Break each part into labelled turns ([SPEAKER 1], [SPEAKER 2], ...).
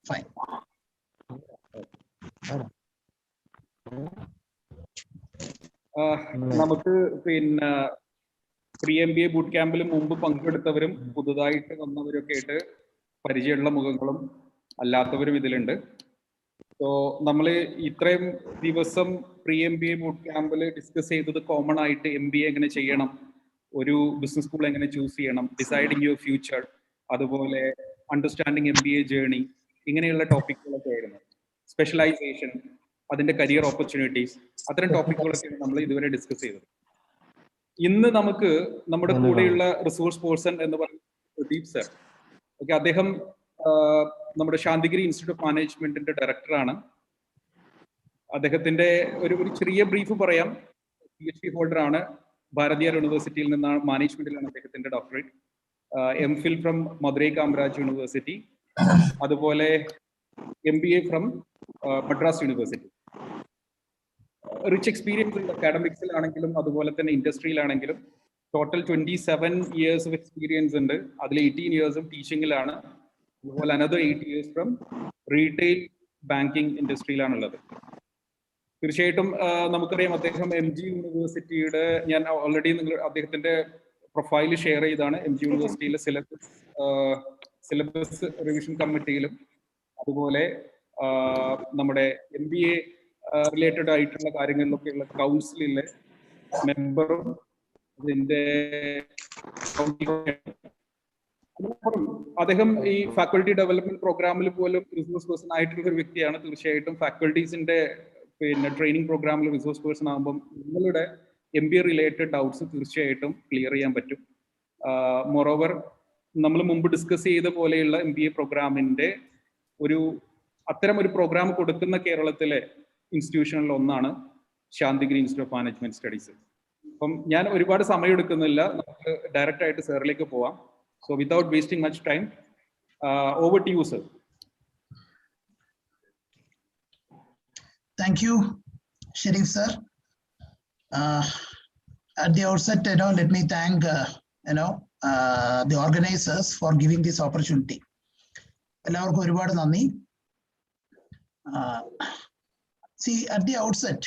[SPEAKER 1] Fine.
[SPEAKER 2] നമുക്ക് പിന്നെ pre MBA boot ക്യാമ്പിൽ മുമ്പ് പങ്കെടുത്തവരും പുതുതായിട്ട് വന്നവരൊക്കെ ആയിട്ട് പരിചയമുള്ള മുഖങ്ങളും അല്ലാത്തവരും ഇതിലുണ്ട്. സോ നമ്മൾ ഇത്രയും ദിവസം പ്രീ MBA ബൂട്ട് ക്യാമ്പിൽ ഡിസ്കസ് ചെയ്തത് കോമൺ ആയിട്ട് MBA എങ്ങനെ ചെയ്യണം, ഒരു ബിസിനസ് സ്കൂൾ എങ്ങനെ ചൂസ് ചെയ്യണം, ഡിസൈഡിങ് യുവർ ഫ്യൂച്ചർ, അതുപോലെ അണ്ടർസ്റ്റാൻഡിങ് MBA ജേർണി, ഇങ്ങനെയുള്ള ടോപ്പിക്കുകളൊക്കെ ആയിരുന്നു. സ്പെഷ്യലൈസേഷൻ, അതിന്റെ കരിയർ ഓപ്പർച്യൂണിറ്റീസ്, അത്തരം ടോപ്പിക്കുകളൊക്കെയാണ് നമ്മൾ ഇതുവരെ ഡിസ്കസ് ചെയ്തത്. ഇന്ന് നമുക്ക് നമ്മുടെ കൂടെയുള്ള റിസോഴ്സ് പേഴ്സൺ എന്ന് പറയുന്നത് പ്രദീപ് സർ. ഓക്കെ, അദ്ദേഹം നമ്മുടെ ശാന്തിഗിരി ഇൻസ്റ്റിറ്റ്യൂട്ട് ഓഫ് മാനേജ്മെന്റിന്റെ ഡയറക്ടറാണ്. അദ്ദേഹത്തിന്റെ ഒരു ചെറിയ ബ്രീഫ് പറയാം. PhD ഹോൾഡർ ആണ്. ഭാരതീയ യൂണിവേഴ്സിറ്റിയിൽ നിന്നാണ്, മാനേജ്മെന്റിലാണ് അദ്ദേഹത്തിന്റെ doctorate. MPhil from Madurai Kamaraj university, അതുപോലെ MBA from Madras university. Rich experience ഉണ്ട് അക്കാഡമിക്സിലാണെങ്കിലും അതുപോലെ തന്നെ ഇൻഡസ്ട്രിയിലാണെങ്കിലും. ടോട്ടൽ 27 years ഓഫ് എക്സ്പീരിയൻസ് ഉണ്ട്. അതിൽ 18 years ടീച്ചിങ്ങിലാണ്. അതുപോലെ another 8 years from retail banking ഇൻഡസ്ട്രിയിലാണുള്ളത്. തീർച്ചയായിട്ടും നമുക്കറിയാം, അദ്ദേഹം MG യൂണിവേഴ്സിറ്റിയുടെ, ഞാൻ ഓൾറെഡി അദ്ദേഹത്തിന്റെ പ്രൊഫൈൽ ഷെയർ ചെയ്താണ്. MG യൂണിവേഴ്സിറ്റിയിലെ സിലബസ് റിവിഷൻ കമ്മിറ്റിയിലും അതുപോലെ നമ്മുടെ MBA റിലേറ്റഡ് ആയിട്ടുള്ള കാര്യങ്ങളിലൊക്കെയുള്ള കൗൺസിലിലെ മെമ്പറും അതിന്റെ അദ്ദേഹം ഈ ഫാക്കൽറ്റി ഡെവലപ്മെന്റ് പ്രോഗ്രാമിൽ പോലും റിസോഴ്സ് പേഴ്സൺ ആയിട്ടുള്ള ഒരു വ്യക്തിയാണ്. തീർച്ചയായിട്ടും ഫാക്കൽറ്റീസിന്റെ ട്രെയിനിങ് പ്രോഗ്രാമിൽ റിസോഴ്സ് പേഴ്സൺ ആകുമ്പോൾ നിങ്ങളുടെ MBA റിലേറ്റഡ് ഡൗട്ട്സ് തീർച്ചയായിട്ടും ക്ലിയർ ചെയ്യാൻ പറ്റും. മോറോവർ, നമ്മൾ മുമ്പ് ഡിസ്കസ് ചെയ്ത പോലെയുള്ള MBA പ്രോഗ്രാമിന്റെ അത്തരം ഒരു പ്രോഗ്രാം കൊടുക്കുന്ന കേരളത്തിലെ ഇൻസ്റ്റിറ്റ്യൂഷനിൽ ഒന്നാണ് Shantigiri institute of management studies. അപ്പം ഞാൻ ഒരുപാട് സമയം എടുക്കുന്നില്ല, നമുക്ക് ഡയറക്റ്റ് ആയിട്ട് സാറിലേക്ക് പോവാം. So without wasting much time, over to you sir.
[SPEAKER 1] Thank you, Sharif sir. At the outset, let me thank the organizers for giving this opportunity. എല്ലാവർക്കും ഒരുപാട് നന്ദി. See, at the outset,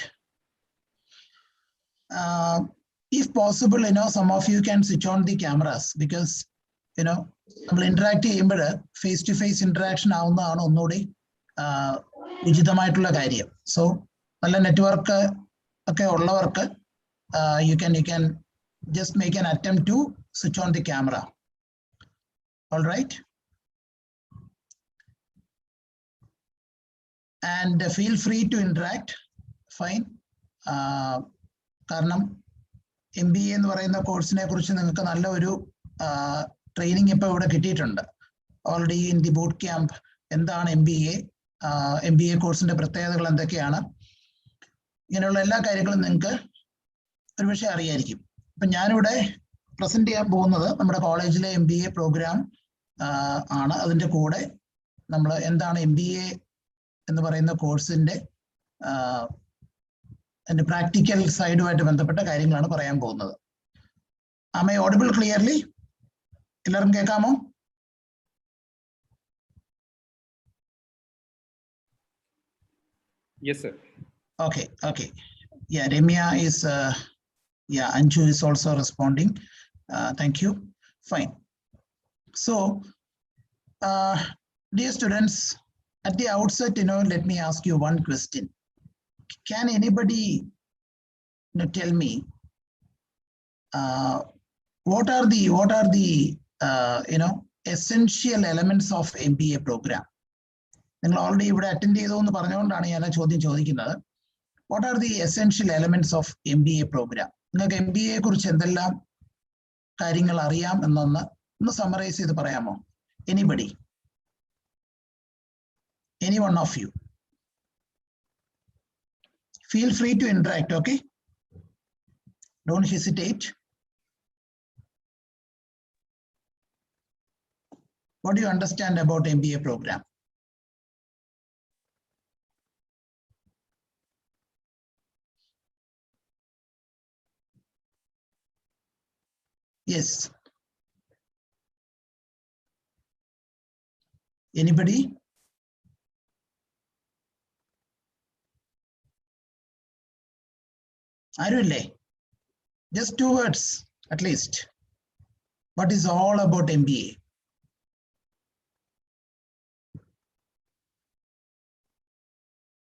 [SPEAKER 1] if possible, some of you can switch on the cameras because നമ്മൾ interact ചെയ്യുമ്പോൾ face to face interaction ആവുന്നതാണ് ഒന്നുകൂടി ഉചിതമായിട്ടുള്ള കാര്യം. So നല്ല network ഒക്കെ ഉള്ളവർക്ക് you can just make an attempt to switch on the camera. All right, and feel free to interact. Fine. കാരണം MBA എന്ന് പറയുന്ന കോഴ്സിനെ കുറിച്ച് നിങ്ങൾക്ക് നല്ല ഒരു ട്രെയിനിങ് ഇപ്പോൾ ഇവിടെ കിട്ടിയിട്ടുണ്ട്. Already in the boot camp എന്താണ് MBA കോഴ്സിന്റെ പ്രത്യേകതകൾ എന്തൊക്കെയാണ്, ഇങ്ങനെയുള്ള എല്ലാ കാര്യങ്ങളും നിങ്ങൾക്ക് ഒരുപക്ഷെ അറിയായിരിക്കും. അപ്പൊ ഞാനിവിടെ പ്രസന്റ് ചെയ്യാൻ പോകുന്നത് നമ്മുടെ കോളേജിലെ MBA പ്രോഗ്രാം ആണ്. അതിന്റെ കൂടെ നമ്മൾ എന്താണ് MBA എന്ന് പറയുന്ന കോഴ്സിന്റെ പ്രാക്ടിക്കൽ സൈഡുമായിട്ട് ബന്ധപ്പെട്ട കാര്യങ്ങളാണ് പറയാൻ പോകുന്നത്. Am I audible clearly? എല്ലാവർക്കും കേൾക്കാമോ?
[SPEAKER 2] Yes sir.
[SPEAKER 1] Okay. Yeah, Remya is Anju is also responding. Thank you. Fine. So dear students, at the outset, let me ask you one question. Can anybody tell me what are the essential elements of MBA program? നിങ്ങൾ already ഇവിടെ attend ചെയ്തു എന്ന് പറഞ്ഞുകൊണ്ടാണ് ഞാൻ ആ ചോദ്യം ചോദിക്കുന്നത്. What are the essential elements of MBA program? നിങ്ങൾക്ക് MBA കുറിച്ച് എന്തെല്ലാം കാര്യങ്ങൾ അറിയാം ഒന്ന് സമ്മറൈസ് ചെയ്ത് പറയാമോ? Anybody, any one of you, feel free to interact. Okay, don't hesitate. What do you understand about MBA program? Yes, anybody? Arule, just 2 words at least. What is all about MBA?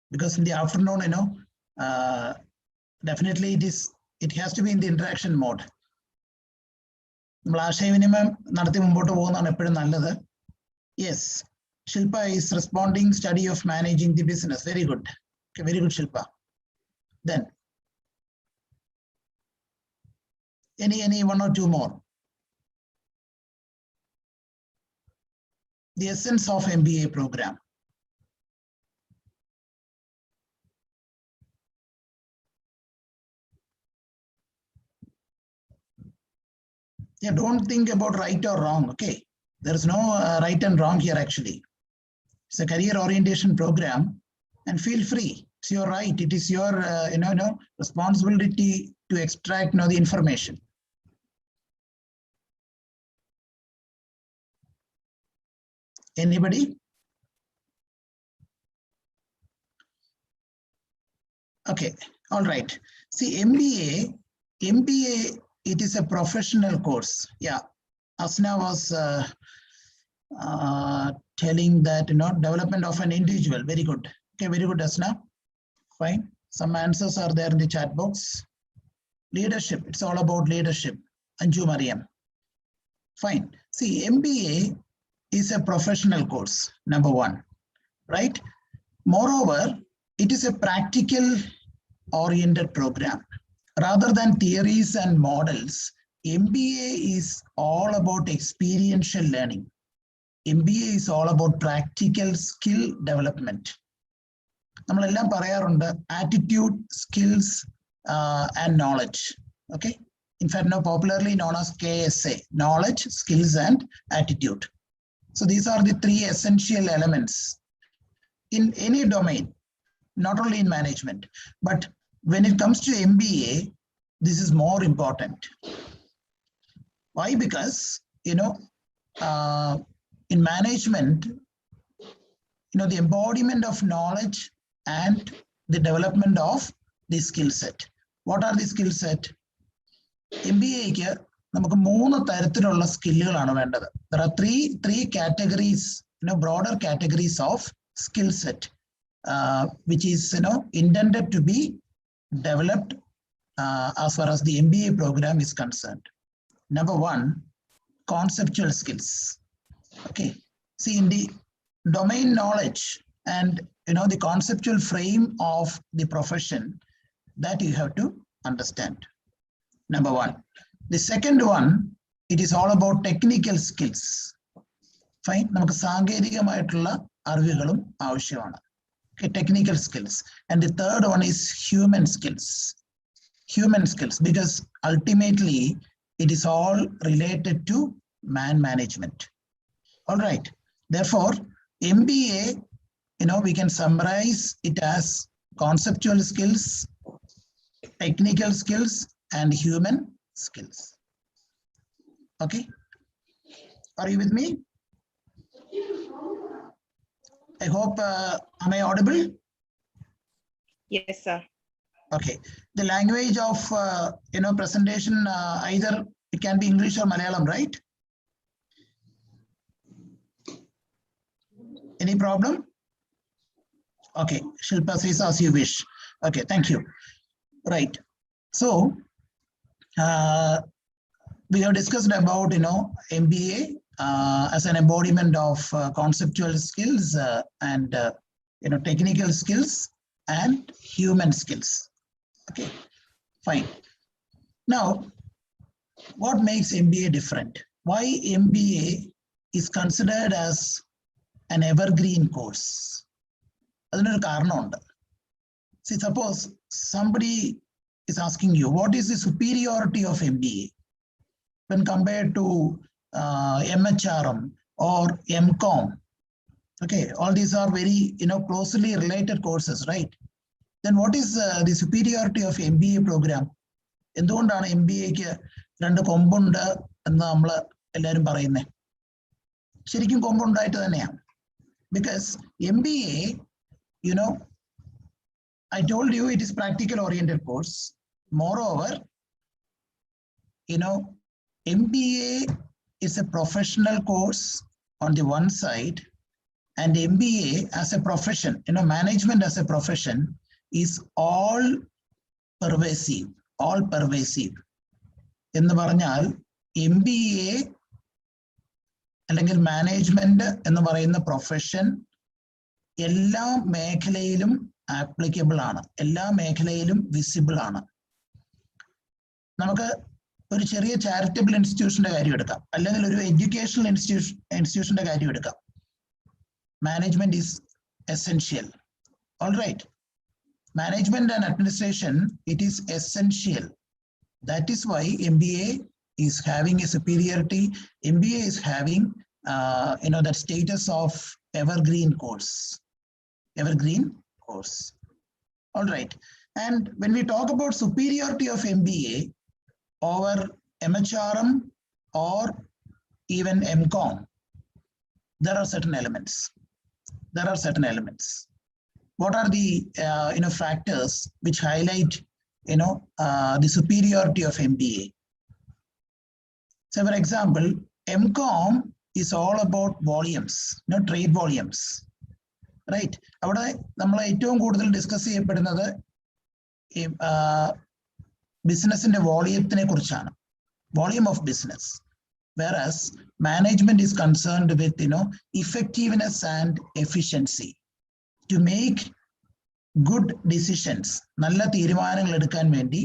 [SPEAKER 1] Because in the afternoon, definitely it has to be in the interaction mode. Yes, Shilpa is responding, study of managing the business. Very good. Okay, very good, Shilpa. Then, any 1 or 2 more? The essence of MBA program. Yeah, don't think about right or wrong, okay? There is no right and wrong here actually. It's a career orientation program and feel free. It's your right. It is your responsibility to extract the information. Anybody? Okay, all right. See, MBA, it is a professional course. Yeah, Asna was telling that, development of an individual. Very good. Okay, very good, Asna. Fine. Some answers are there in the chat box. Leadership, it's all about leadership. Anju Mariam. Fine. See, MBA is a professional course, number 1, right? Moreover, it is a practical oriented program. Rather than theories and models, MBA is all about experiential learning. MBA is all about practical skill development. നമ്മളെല്ലാം പറയാറുണ്ട് attitude, skills, and knowledge. Okay. In fact, now popularly known as KSA, knowledge, skills, and attitude. So these are the 3 essential elements in any domain, not only in management, but when it comes to MBA, this is more important. Why? Because, in management, the embodiment of knowledge and the development of the skill set. What are the skill set? MBA ക്ക് നമുക്ക് 3 തരത്തിലുള്ള സ്കില്ലുകളാണ് വേണ്ടത്. There are three categories, broader categories of skill set, which is intended to be developed as far as the MBA program is concerned. Number 1, conceptual skills. Okay, see, in the domain knowledge and the conceptual frame of the profession, that you have to understand. Number 1. The second one, it is all about technical skills. Fine, നമുക്ക് സാങ്കേതികമായിട്ടുള്ള അറിവുകളും ആവശ്യമാണ്. Okay, technical skills. And the third one is human skills. Human skills, because ultimately it is all related to man management. All right. Therefore, MBA, we can summarize it as conceptual skills, technical skills, and human skills. Okay. Are you with me? I hope, am I audible?
[SPEAKER 3] Yes, sir.
[SPEAKER 1] Okay. The language of, presentation, either it can be English or Malayalam, right? Any problem? Okay. Shilpa says as you wish. Okay. Thank you. Right. So, we have discussed about, MBA as an embodiment of conceptual skills and, technical skills and human skills. Okay, fine. Now, what makes MBA different? Why MBA is considered as an evergreen course? അതിനൊരു കാരണമുണ്ട്. See, suppose somebody is asking you, what is the superiority of MBA when compared to MHRM or MCOM? Okay, all these are very, closely related courses, right? Then what is the superiority of MBA program? എന്തുകൊണ്ടാണ് MBAക്ക് 2 കൊമ്പുണ്ട് എന്ന് നമ്മൾ എല്ലാവരും പറയുന്നത്? ശരിക്കും കൊമ്പുണ്ടായിട്ട് തന്നെയാണ്. Because MBA, I told you it is practical oriented course. Moreover, MBA is a professional course on the one side, and MBA as a profession, management as a profession is all pervasive. എന്ന് പറഞ്ഞാൽ MBA അല്ലെങ്കിൽ management എന്ന് പറയുന്ന profession എല്ലാ മേഖലയിലും applicable ആണ്, എല്ലാ മേഖലയിലും വിസിബിൾ ആണ്. നമുക്ക് ഒരു ചെറിയ ചാരിറ്റബിൾ ഇൻസ്റ്റിറ്റ്യൂഷന്റെ കാര്യം എടുക്കാം, അല്ലെങ്കിൽ ഒരു എഡ്യൂക്കേഷണൽ ഇൻസ്റ്റിറ്റ്യൂഷന്റെ കാര്യം എടുക്കാം. Management is essential. Alright, management and administration, it is essential. That is why MBA is having a superiority. MBA is having that status of evergreen course. All right. And when we talk about superiority of MBA over MHRM or even MCOM, there are certain elements. What are the factors which highlight the superiority of MBA? So for example, MCOM is all about volumes, trade volumes, right? അവിടെ നമ്മൾ ഏറ്റവും കൂടുതൽ discuss ചെയ്യപ്പെടുന്നത് ബിസിനസിന്റെ വോളിയത്തിനെ കുറിച്ചാണ്, volume of business. Whereas management is concerned with effectiveness and efficiency. To make good decisions, നല്ല തീരുമാനങ്ങൾ എടുക്കാൻ വേണ്ടി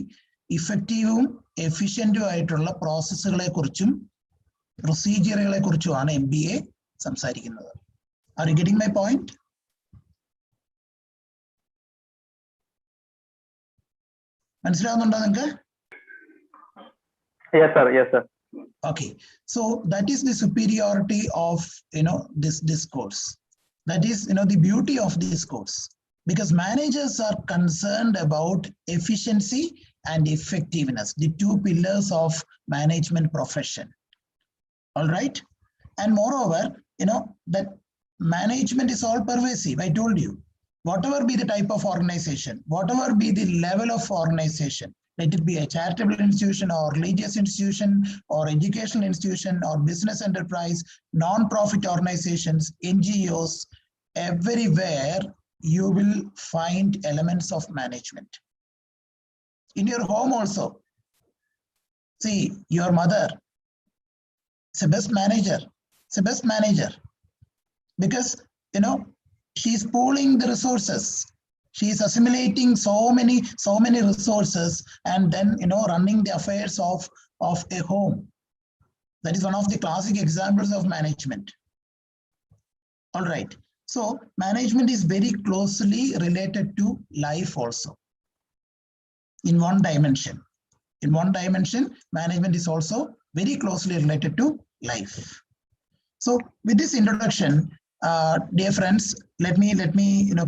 [SPEAKER 1] ഇഫക്റ്റീവും എഫിഷ്യന്റും ആയിട്ടുള്ള പ്രോസസ്സുകളെ കുറിച്ചും പ്രൊസീജിയറുകളെ കുറിച്ചുമാണ് MBA സംസാരിക്കുന്നത്. Are you getting my point? മനസ്സിലാവുന്നുണ്ടോ നിങ്ങൾക്ക്?
[SPEAKER 4] Yes sir.
[SPEAKER 1] Okay, so that is the superiority of this course. That is the beauty of this course, because managers are concerned about efficiency and effectiveness, the two pillars of management profession. All right, and moreover that management is all pervasive. I told you, whatever be the type of organization, whatever be the level of organization, let it be a charitable institution or religious institution or educational institution or business enterprise, non-profit organizations, NGOs, everywhere you will find elements of management. In your home also, see, your mother is a best manager, because she's pooling the resources. She is assimilating so many resources and then running the affairs of a home. That is one of the classic examples of management. All right, so management is very closely related to life also. In one dimension, management is also very closely related to life. So with this introduction, dear friends, let me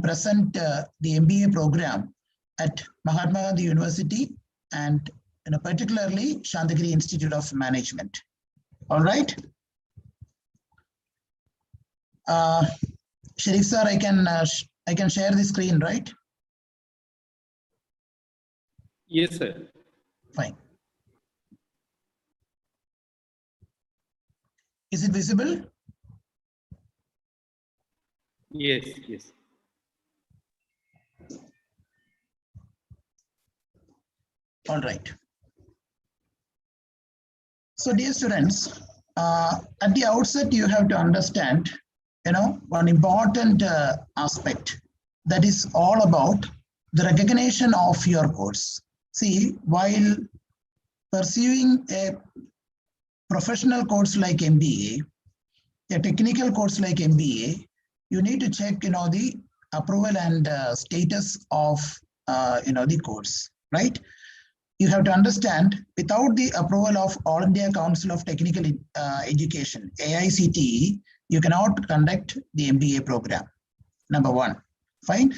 [SPEAKER 1] present the MBA program at Mahatma Gandhi University and particularly Shandagiri Institute of Management. All right. Sharif sir, I can share the screen, right?
[SPEAKER 2] Yes sir.
[SPEAKER 1] Fine. Is it visible?
[SPEAKER 2] Yes.
[SPEAKER 1] All right. So dear students, at the outset, you have to understand, one important aspect, that is all about the recognition of your course. See, while pursuing a professional course like MBA, a technical course like MBA, you need to check, the approval and status of, the course, right? You have to understand, without the approval of All India Council of Technical Education, AICTE, you cannot conduct the MBA program. Number one, fine.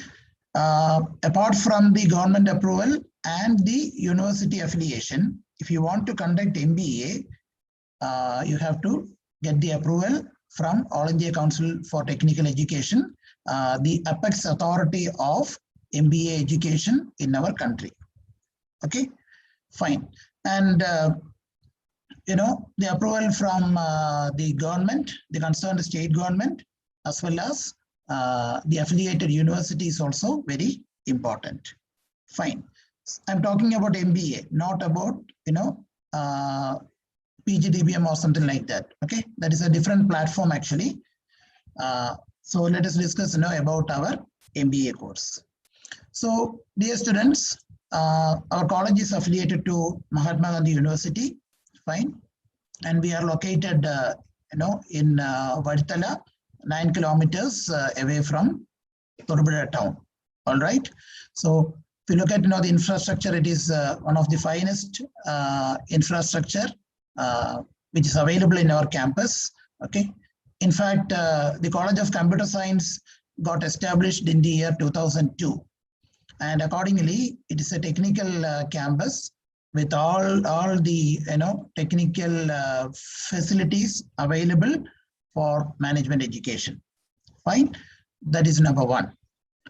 [SPEAKER 1] Apart from the government approval and the university affiliation, if you want to conduct MBA, you have to get the approval from All India Council for Technical Education, the apex authority of MBA education in our country. Okay, Fine. And the approval from the government, the concerned state government, as well as the affiliated university is also very important. Fine. I'm talking about MBA, not about PGDBM or something like that. Okay, that is a different platform actually. So let us discuss about our MBA course. So dear students, our college is affiliated to Mahatma Gandhi University. Fine. And we are located in Vaditala, 9 kilometers away from Торбеда town. All right. So if you look at the infrastructure, it is one of the finest infrastructure which is available in our campus. Okay. In fact, the College of Computer Science got established in the year 2002, and accordingly, it is a technical campus with all the technical facilities available for management education. Fine, that is number one.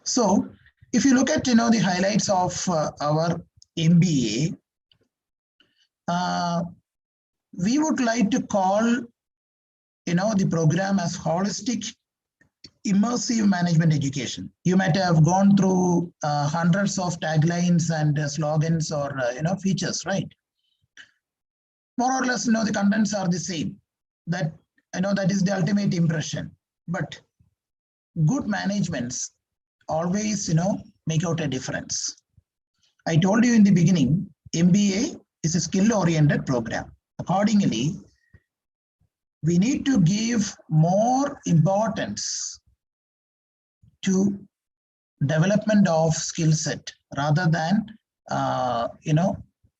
[SPEAKER 1] So if you look at the highlights of our MBA, we would like to call the program as holistic immersive management education. You might have gone through hundreds of taglines and slogans or features, right? More or less, the contents are the same. That that is the ultimate impression. But good managements always make out a difference. I told you in the beginning, MBA is a skill-oriented program. Accordingly, we need to give more importance to development of skill set rather than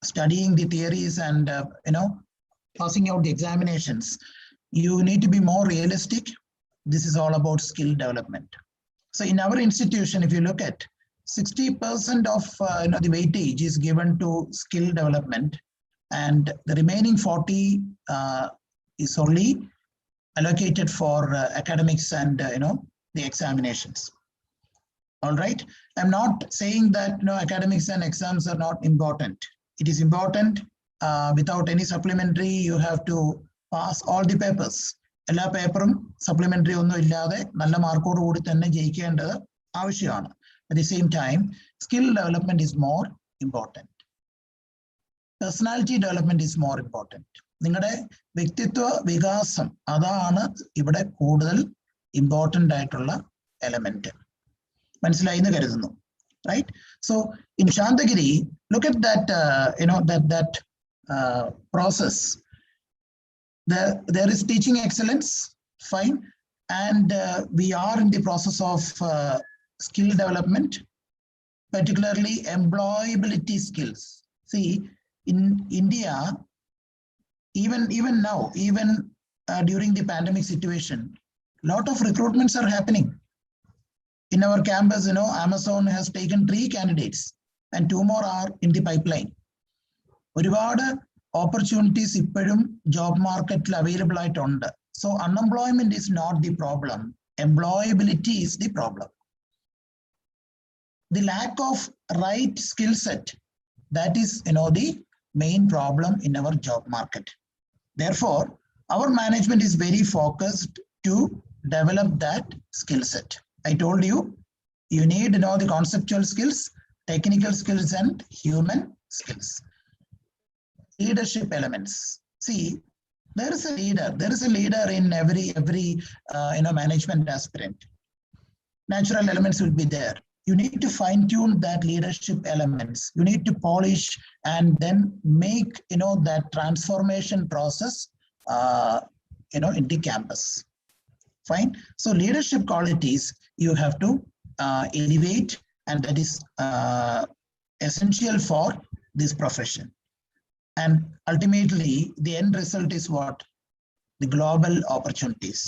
[SPEAKER 1] studying the theories and passing out the examinations. You need to be more realistic. This is all about skill development. So in our institution, if you look at 60% of the weightage is given to skill development, and the remaining 40 is only allocated for academics and the examinations. All right. I'm not saying that academics and exams are not important. It is important. Without any supplementary, you have to pass all the papers. Ella paperum supplementary onnu illade nalla markodu koodi thanne jeyikkendathu avashyamana. At the same time, skill development is more important. Personality development is more important. നിങ്ങളുടെ വ്യക്തിത്വ വികാസം അതാണ് ഇവിടെ കൂടുതൽ important ആയിട്ടുള്ള element. മനസ്സിലായി എന്ന് കരുതുന്നു. Right? So in Shandagiri, look at that that process. There is teaching excellence, fine, and we are in the process of skill development, particularly employability skills. See, in India, even now, even during the pandemic situation, lot of recruitments are happening. In our campus, Amazon has taken 3 candidates and 2 more are in the pipeline. ഒരുപാട് opportunities ഇപ്പോഴും job market available ആയിട്ടുണ്ട്. So unemployment is not the problem. Employability is the problem. The lack of right skill set, that is the main problem in our job market. Therefore, our management is very focused to develop that skill set. I told you, you need the conceptual skills, technical skills, and human skills. Leadership elements. See, there is a leader. There is a leader in every management aspirant. Natural elements will be there. You need to fine-tune that leadership elements. You need to polish and then make that transformation process in the campus. Fine. So leadership qualities you have to elevate, and that is essential for this profession. And ultimately, the end result is what? The global opportunities.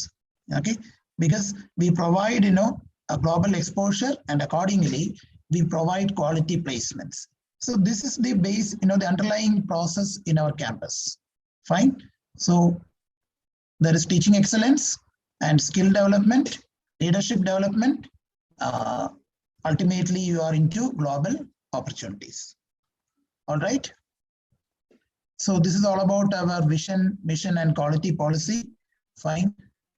[SPEAKER 1] Okay, because we provide a global exposure, and accordingly we provide quality placements. So this is the base, the underlying process in our campus. Fine. So there is teaching excellence and skill development, leadership development. Ultimately, you are into global opportunities. All right. So this is all about our vision, mission, and quality policy. Fine.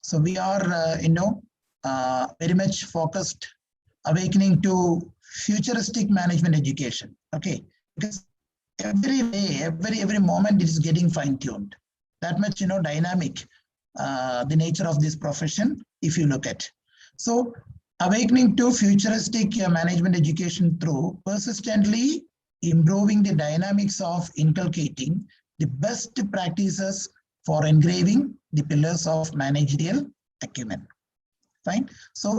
[SPEAKER 1] So we are, very much focused, awakening to futuristic management education. Okay, because every day, every moment, it is getting fine-tuned. That much, dynamic, the nature of this profession, if you look at. So awakening to futuristic management education through persistently improving the dynamics of inculcating the best practices for engraving the pillars of managerial acumen. Fine. So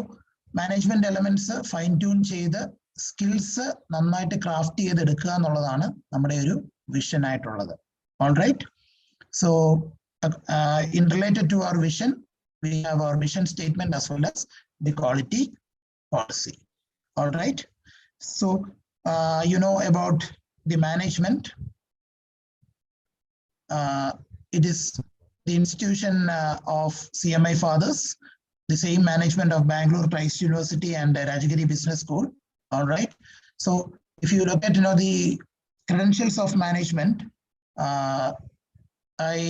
[SPEAKER 1] management elements fine-tune ചെയ്ത് skills നന്നായിട്ട് craft ചെയ്തെടുക്കുക എന്നുള്ളതാണ് നമ്മുടെ ഒരു vision ആയിട്ടുള്ളത്. All right. So in related to our vision, we have our mission statement as well as the quality policy. All right. So you know about the management. It is the institution of CMI fathers, the same management of Bangalore Christ University and Rajagiri Business School. All right. So if you look at the credentials of management, I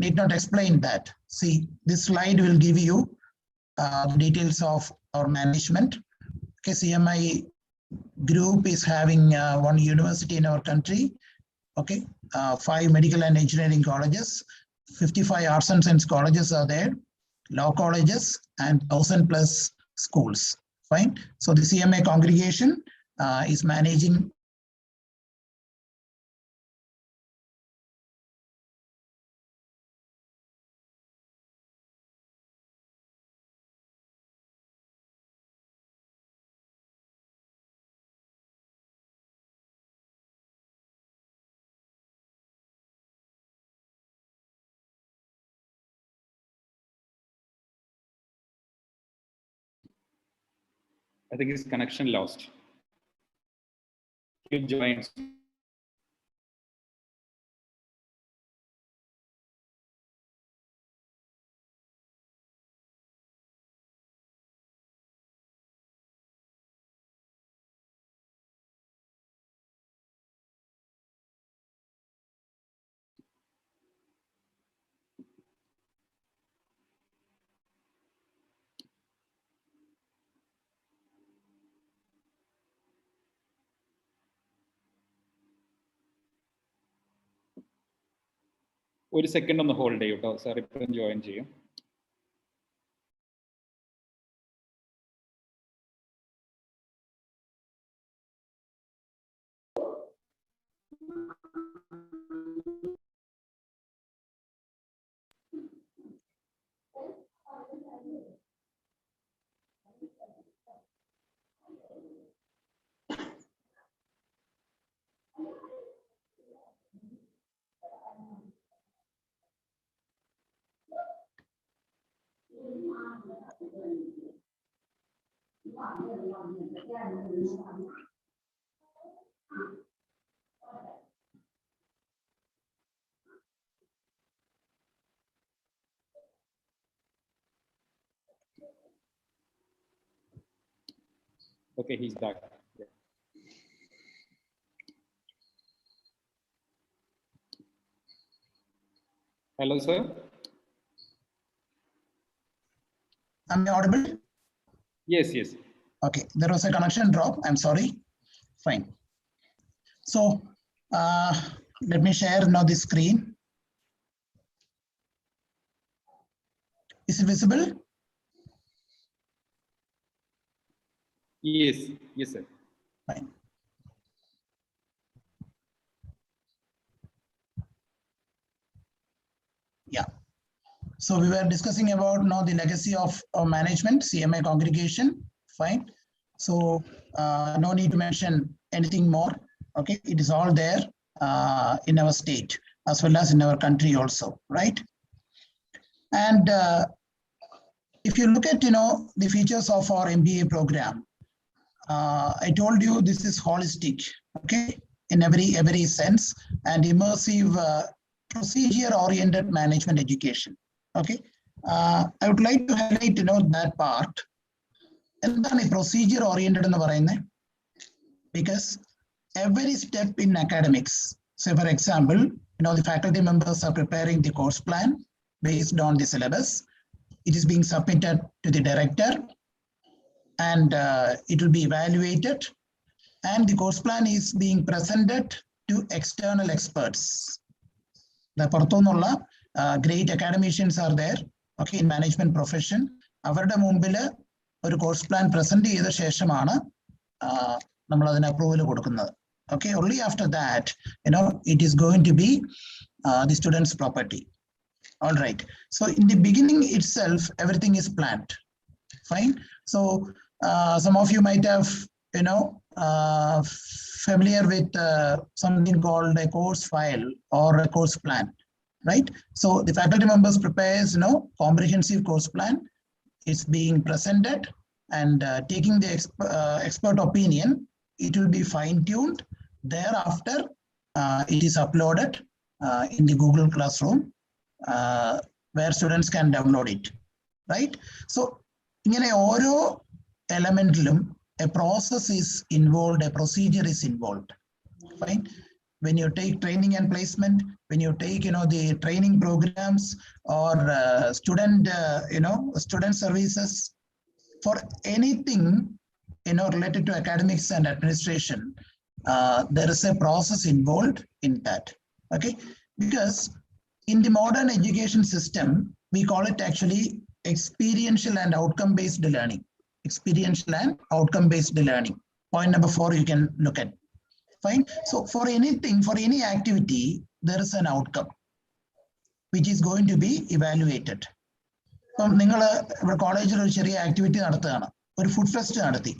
[SPEAKER 1] need not explain that. See, this slide will give you details of our management. Okay, CMI group is having one university in our country. Okay, 5 medical and engineering colleges, 55 arts and science colleges are there, law colleges, and 1,000+ schools. Fine. So the CMI congregation is managing
[SPEAKER 2] I think his connection lost. He joins. ഒരു second ഒന്ന് hold ചെയ്യൂ കേട്ടോ sir, ഇപ്പോഴും join ചെയ്യും. Okay, he's back. Yeah. Hello, sir.
[SPEAKER 1] Am I audible?
[SPEAKER 2] Yes, yes.
[SPEAKER 1] Okay, there was a connection drop. I'm sorry. Fine. So let me share now the screen. Is it visible?
[SPEAKER 2] Yes, yes, sir.
[SPEAKER 1] Fine. Yeah. So we were discussing about now the legacy of management, CMI congregation. Fine. So no need to mention anything more. Okay, it is all there in our state as well as in our country also, right? And if you look at the features of our MBA program, I told you this is holistic, okay, in every sense, and immersive procedure-oriented management education. Okay, I would like to highlight that part. എന്താണ് procedure oriented എന്ന് പറയുന്നത്? Because every step in academics, say for example, the faculty members are preparing the course plan based on the syllabus. It is being submitted to the director, and it will be evaluated, and the course plan is being presented to external experts. The Partonulla great academicians are there, okay, in management profession. അവരുടെ മുമ്പിൽ ഒരു course plan present ചെയ്ത ശേഷമാണ് നമ്മൾ അതിന് approval കൊടുക്കുന്നത്. Okay, only after that, it is going to be the student's property. All right. So in the beginning itself, everything is planned. Fine. So some of you might have, familiar with something called a course file or a course plan, right? So the faculty members prepares, comprehensive course plan. It's being presented, and taking the expert opinion, it will be fine-tuned. Thereafter, it is uploaded in the Google Classroom, where students can download it, right? So, in oru elementilum, a process is involved, a procedure is involved, fine? When you take training and placement, when you take, the training programs or student services, for anything, related to academics and administration, there is a process involved in that, okay? Because in the modern education system, we call it actually experiential and outcome-based learning. Experiential and outcome-based learning. Point number 4, you can look at. Fine. So for anything, for any activity, there is an outcome which is going to be evaluated. നിങ്ങൾ കോളേജിൽ ഒരു ചെറിയ activity നടത്തുകയാണ്, ഒരു food fest നടത്തി.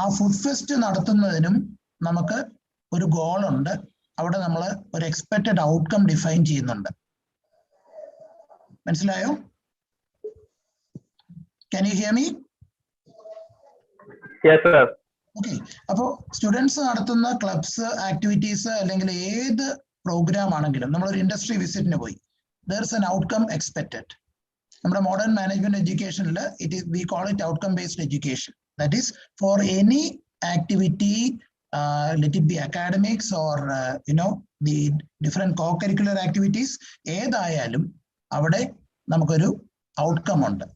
[SPEAKER 1] ആ food fest നടത്തുന്നതിനും നമുക്ക് ഒരു ഗോൾ ഉണ്ട്. അവിടെ നമ്മൾ ഒരു എക്സ്പെക്റ്റഡ് ഔട്ട്കം ഡിഫൈൻ ചെയ്യുന്നുണ്ട്. മനസ്സിലായോ? Can you hear me?
[SPEAKER 4] Yes, sir.
[SPEAKER 1] Okay. അപ്പോൾ സ്റ്റുഡൻസ് നടത്തുന്ന ക്ലബ്സ്, ആക്ടിവിറ്റീസ്, അല്ലെങ്കിൽ ഏത് പ്രോഗ്രാം ആണെങ്കിലും നമ്മളൊരു ഇൻഡസ്ട്രി വിസിറ്റിന് പോയി, there is an outcome expected. നമ്മുടെ മോഡേൺ മാനേജ്മെന്റ് എഡ്യൂക്കേഷനിൽ we call it outcome based education. That is, for any activity, let it be academics or the different co-curricular activities, ഏതായാലും അവിടെ നമുക്കൊരു outcome ഉണ്ട്.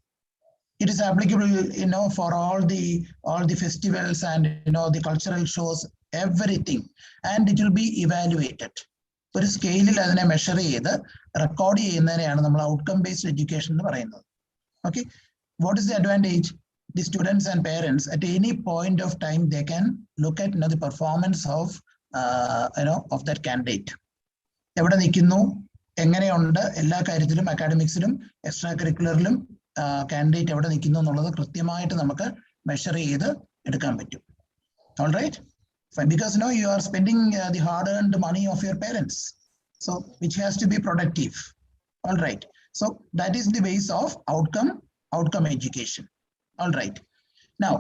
[SPEAKER 1] It is applicable, for all the festivals and the cultural shows, everything, and it will be evaluated. ഒരു സ്കെയിലിൽ അതിനെ measure ചെയ്ത് record ചെയ്യുന്നതിനെയാണ് നമ്മൾ outcome based education എന്ന് പറയുന്നത്. Okay, what is the advantage? The students and parents at any point of time, they can look at the performance of of that candidate. എവിടെ നിൽക്കുന്നു, എങ്ങനെയുണ്ട്, എല്ലാ കാര്യത്തിലും അക്കാഡമിക്സിലും എക്സ്ട്രാ കരിക്കുലറിലും കാൻഡിഡേറ്റ് എവിടെ നിൽക്കുന്നു എന്നുള്ളത് കൃത്യമായിട്ട് നമുക്ക് മെഷർ ചെയ്ത് എടുക്കാൻ പറ്റും. All right, because you are spending the hard-earned money of your parents, so which has to be productive. All right, so that is the base of outcome education. All right. Now,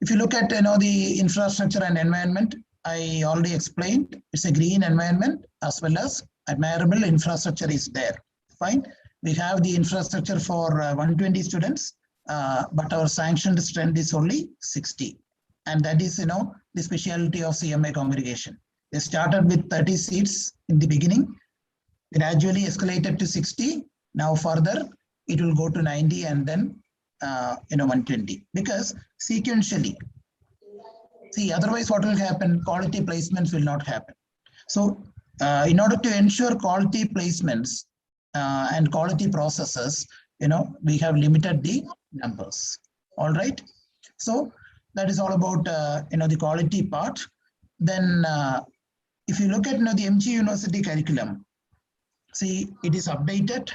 [SPEAKER 1] if you look at the infrastructure and environment, I already explained it's a green environment as well as admirable infrastructure is there. Fine. We have the infrastructure for 120 students, but our sanctioned strength is only 60, and that is the specialty of CMA congregation. They started with 30 seats in the beginning, gradually escalated to 60. Now further, it will go to 90, and then 120, because sequentially, see, otherwise what will happen? Quality placements will not happen. So in order to ensure quality placements and quality processes, we have limited the numbers. All right, so that is all about the quality part. Then if you look at the MG University curriculum, see, it is updated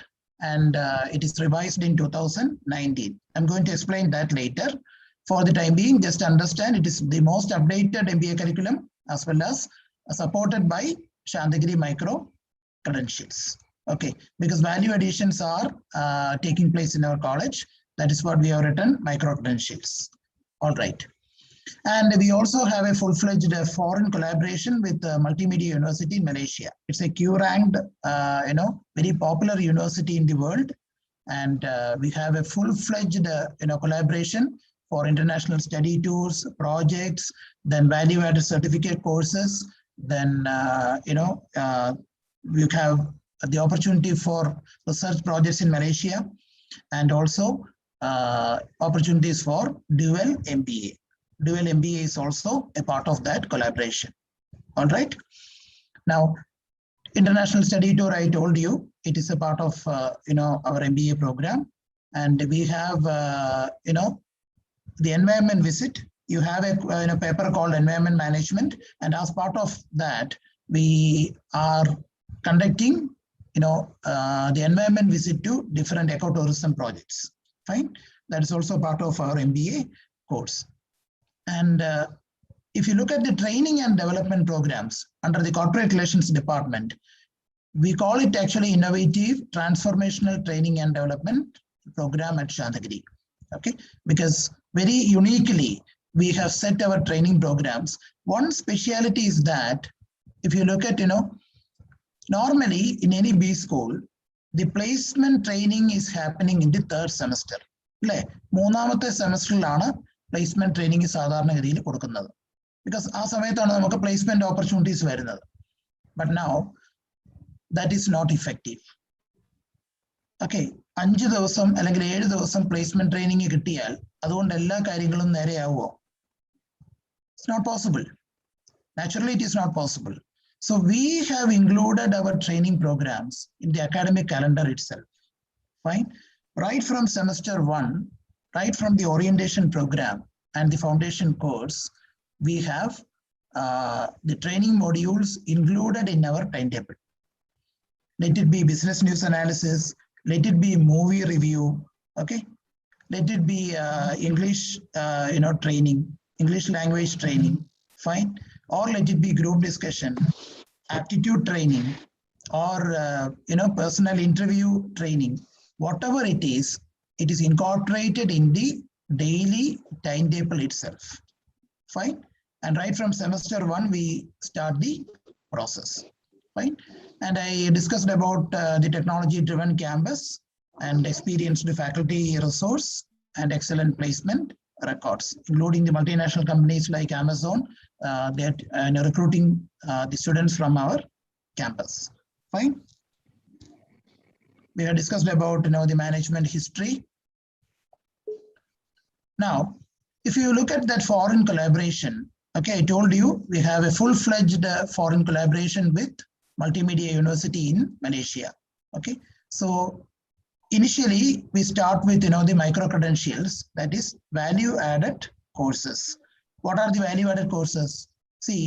[SPEAKER 1] and it is revised in 2019. I'm going to explain that later. For the time being, just understand it is the most updated MBA curriculum, as well as supported by Shandagiri Micro Credentials. Okay, because value additions are taking place in our college. That is what we have written, micro credentials. All right. And we also have a full-fledged foreign collaboration with Multimedia University in Malaysia. It's a Q-ranked, very popular university in the world. And we have a full-fledged, collaboration for international study tours, projects, then value-added certificate courses, then, we have the opportunity for research projects in Malaysia, and also opportunities for dual MBA. Dual MBA is also a part of that collaboration. All right. Now, international study tour, I told you, it is a part of our MBA program, and we have the environment visit. You have a paper called Environment Management, and as part of that, we are conducting the environment visit to different ecotourism projects. Fine, that is also part of our MBA course. And if you look at the training and development programs under the Corporate Relations Department, we call it actually Innovative Transformational Training and Development Program at Shanthagiri. Okay, because very uniquely we have set our training programs. One speciality is that if you look at normally in any B school, the placement training is happening in the third semester. മൂന്നാമത്തെ സെമസ്റ്ററിലാണ് placement training സാധാരണഗതിയിൽ കൊടുക്കുന്നത്. Because ആ സമയത്താണ് നമുക്ക് placement opportunities വരുന്നത്. But now that is not effective. Okay, 5 ദിവസം അല്ലെങ്കിൽ 7 ദിവസം പ്ലേസ്മെന്റ് ട്രെയിനിങ് കിട്ടിയാൽ അതുകൊണ്ട് എല്ലാ കാര്യങ്ങളും നേരെയാവുമോ? It's not possible. Naturally, it is not possible. So we have included our training programs in the academic calendar itself. Fine. Right from semester 1, right from the orientation program and the foundation course, we have the training modules included in our timetable. Let it be business news analysis, let it be movie review, okay? Let it be English, training, English language training, fine? Or let it be group discussion, aptitude training, or personal interview training. Whatever it is incorporated in the daily timetable itself. Fine. And right from semester 1, we start the process. Fine. And I discussed about the technology-driven campus and experienced faculty resource and excellent placement records, including the multinational companies like Amazon, that recruiting the students from our campus. Fine. We have discussed about the management history. Now, if you look at that foreign collaboration, okay, I told you we have a full-fledged foreign collaboration with Multimedia University in Malaysia. Okay, so initially we start with the micro-credentials, that is value-added courses. What are the value-added courses? See,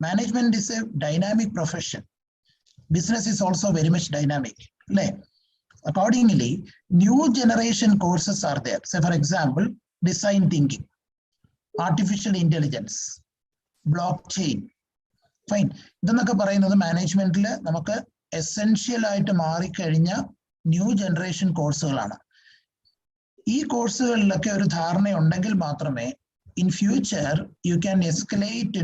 [SPEAKER 1] management is a dynamic profession. Business is also very much dynamic. Accordingly, new generation courses are there. Say, for example, design thinking, artificial intelligence, blockchain. Fine. ഇതെന്നൊക്കെ പറയുന്നത് മാനേജ്മെന്റിൽ നമുക്ക് essential ആയിട്ട് മാറിക്കഴിഞ്ഞ new generation കോഴ്സുകളാണ്. ഈ കോഴ്സുകളിലൊക്കെ ഒരു ധാരണ ഉണ്ടെങ്കിൽ മാത്രമേ in future you can escalate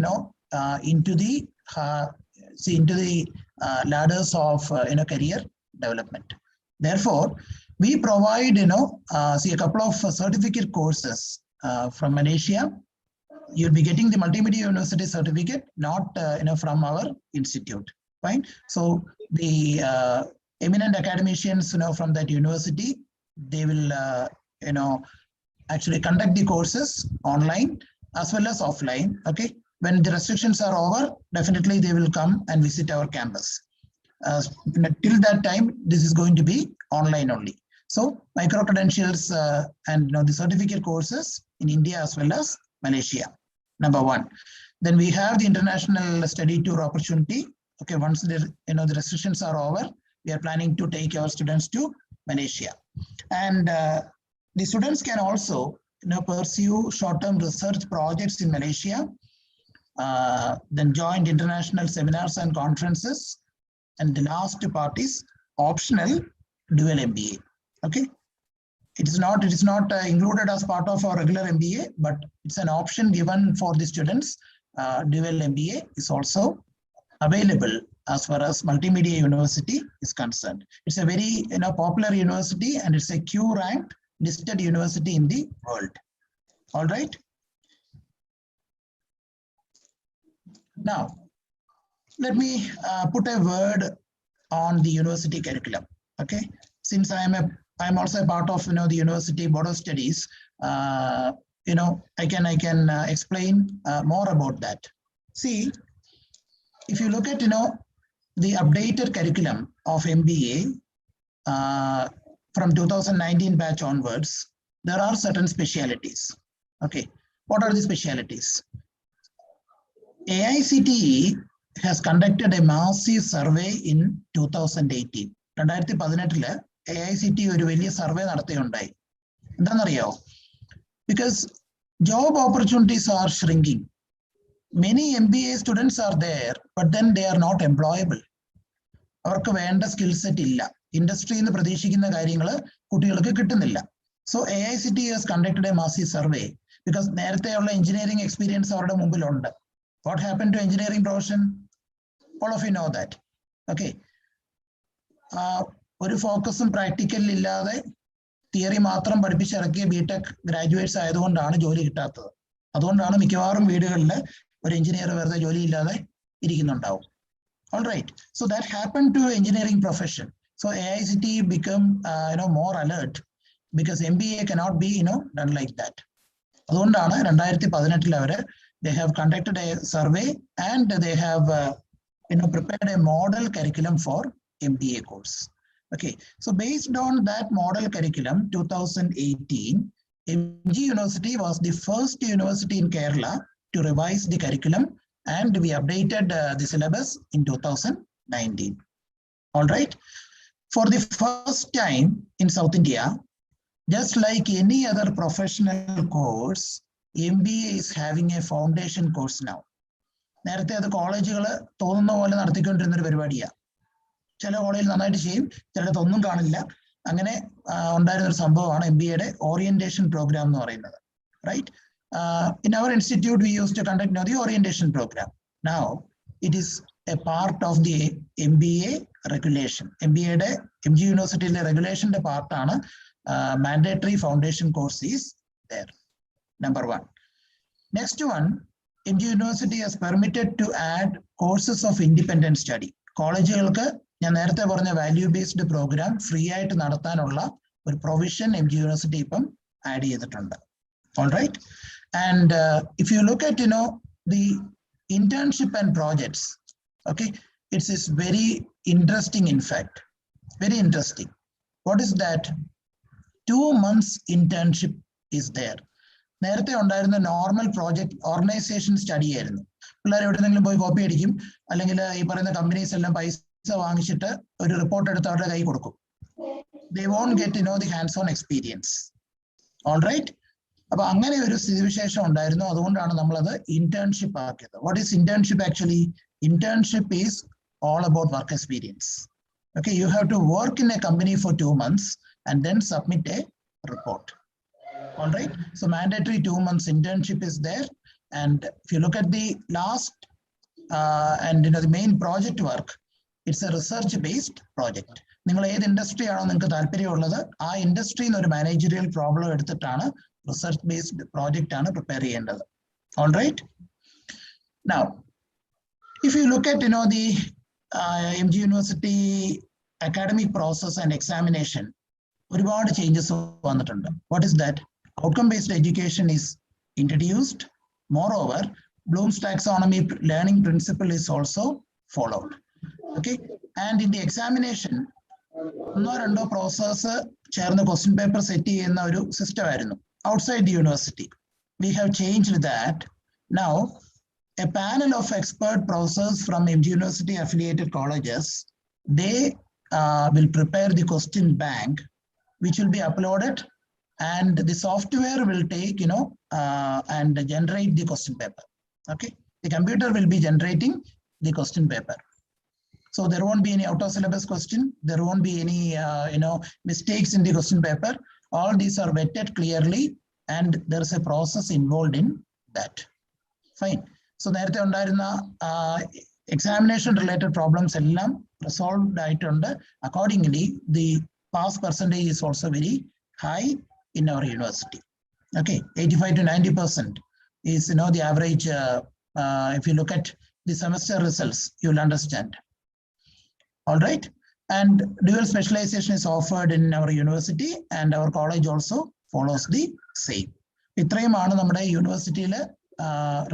[SPEAKER 1] into the ladders of career development. Therefore, we provide a couple of certificate courses from Malaysia. You'll be getting the Multimedia University certificate, not from our institute. Fine. So the eminent academicians from that university, they will actually conduct the courses online as well as offline. Okay, when the restrictions are over, definitely they will come and visit our campus. Till that time, this is going to be online only. So micro credentials and the certificate courses in India as well as Malaysia, number 1. Then we have the international study tour opportunity. Okay, once the the restrictions are over, we are planning to take our students to Malaysia, and the students can also pursue short-term research projects in Malaysia, then join international seminars and conferences, and the last part is optional dual MBA. Okay, it is not included as part of our regular MBA, but it's an option given for the students. Dual MBA is also available as far as Multimedia University is concerned. It's a very popular university, and it's a Q ranked listed university in the world. All right. Now, let me put a word on the university curriculum. Okay, since I'm also a part of the university board of studies, I can explain more about that. See, if you look at the updated curriculum of MBA from 2019 batch onwards, there are certain specialities. Okay, what are the specialities? AICTE has conducted a massive survey in 2018. 2018 AICTE ഒരു വലിയ survey നടത്തുകയുണ്ടായി. എന്താണെന്നറിയോ? Because job opportunities are shrinking. Many MBA students are there, but then they are not employable. അവർക്ക് വേണ്ട skill set ഇല്ല. ഇൻഡസ്ട്രിയിൽ നിന്ന് പ്രതീക്ഷിക്കുന്ന കാര്യങ്ങൾ കുട്ടികൾക്ക് കിട്ടുന്നില്ല. So AICTE has conducted a massive survey because നേരത്തെയുള്ള എഞ്ചിനീയറിംഗ് എക്സ്പീരിയൻസ് അവരുടെ മുമ്പിലുണ്ട്. What happened to engineering profession? All of you know that. Okay. ഒരു ഫോക്കസും പ്രാക്ടിക്കൽ ഇല്ലാതെ തിയറി മാത്രം പഠിപ്പിച്ചിറക്കിയ ബിടെക് ഗ്രാജുവേറ്റ്സ് ആയതുകൊണ്ടാണ് ജോലി കിട്ടാത്തത്. അതുകൊണ്ടാണ് മിക്കവാറും വീടുകളിൽ ഒരു എഞ്ചിനീയർ വെറുതെ ജോലി ഇല്ലാതെ ഇരിക്കുന്നുണ്ടാവും. All right. So that happened to engineering profession. So AICTE become more alert because MBA cannot be done like that. അതുകൊണ്ടാണ് 2018 അവര് they have conducted a survey and they have prepared a model curriculum for MBA course. Okay, so based on that model curriculum, 2018, MG University was the first university in Kerala to revise the curriculum, and we updated the syllabus in 2019. All right, for the first time in South India, just like any other professional course, MBA is having a foundation course now. നേരത്തെ അത് കോളേജുകൾ തോന്നുന്ന പോലെ നടത്തിക്കൊണ്ടിരുന്ന ഒരു പരിപാടിയാണ്. ചില കോളേജിൽ നന്നായിട്ട് ചെയ്യും, ചിലടത്തൊന്നും കാണില്ല. അങ്ങനെ ഉണ്ടായിരുന്ന ഒരു സംഭവമാണ് MBAയുടെ ഓറിയന്റേഷൻ പ്രോഗ്രാം എന്ന് പറയുന്നത്. Right? In our institute, we used to conduct the orientation program. Now, it is a part of the MBA regulation. MBAയുടെ MG യൂണിവേഴ്സിറ്റിയിലെ റെഗുലേഷന്റെ പാർട്ടാണ് mandatory foundation course is there. Number one. Next one, MG University has permitted to add courses of independent study. കോളേജുകൾക്ക് ഞാൻ നേരത്തെ പറഞ്ഞ value based programme free ആയിട്ട് നടത്താനുള്ള ഒരു provision MG university ഇപ്പം ആഡ് ചെയ്തിട്ടുണ്ട്. All right. And if you look at the internship and projects, okay, it's very interesting. In fact, very interesting. What is that? 2 months internship is there. നേരത്തെ ഉണ്ടായിരുന്ന normal project organisation study ആയിരുന്നു. പിള്ളേർ എവിടെയെങ്കിലും പോയി copy അടിക്കും, അല്ലെങ്കിൽ ഈ പറയുന്ന കമ്പനീസ് എല്ലാം പൈസ വാങ്ങിച്ചിട്ട് ഒരു റിപ്പോർട്ട് എടുത്ത് അവരുടെ കൈ കൊടുക്കും. They won't get the hands-on experience. All right. അപ്പൊ അങ്ങനെ ഒരു സ്ഥിതിവിശേഷം ഉണ്ടായിരുന്നു. അതുകൊണ്ടാണ് നമ്മളത് ഇന്റേൺഷിപ്പ് ആക്കിയത്. What is internship actually? Internship is all about work experience. Okay, you have to work in a company for 2 months and then submit a report. All right. So mandatory 2 months internship is there. And if you look at the last and the main project work, it's a research-based project. നിങ്ങൾ ഏത് industry ആണോ നിങ്ങൾക്ക് താല്പര്യമുള്ളത്, ആ ഇൻഡസ്ട്രിയിൽ നിന്ന് ഒരു managerial problem എടുത്തിട്ടാണ് റിസർച്ച് ബേസ്ഡ് പ്രോജക്റ്റ് ആണ് പ്രിപ്പയർ ചെയ്യേണ്ടത്. All right. Now, if you look at the MG University academic process and examination, ഒരുപാട് ചേഞ്ചസ് വന്നിട്ടുണ്ട്. What is that? Outcome-based education is introduced. Moreover, Bloom's taxonomy learning principle is also followed. Okay, and in the examination, ഒന്നോ രണ്ടോ process ചേർന്ന് question paper set ചെയ്യുന്ന ഒരു system ആയിരുന്നു outside the university. We have changed that. Now, a panel of expert professors from MG University affiliated colleges, they will prepare the question bank, which will be uploaded, and the software will take, and generate the question paper. Okay, the computer will be generating the question paper. So there won't be any out of syllabus question. There won't be any, mistakes in the question paper. All these are vetted clearly, and there is a process involved in that. Fine. So നേരത്തെ ഉണ്ടായിരുന്ന examination related problems എല്ലാം resolved ആയിട്ടുണ്ട്. Accordingly, the pass percentage is also very high in our university. Okay, 85 to 90% is the average. If you look at the semester results, you'll understand. All right. And dual specialization is offered in our university, and our college also follows the same. ഇത്രയുമാണ് നമ്മുടെ യൂണിവേഴ്സിറ്റിയിലെ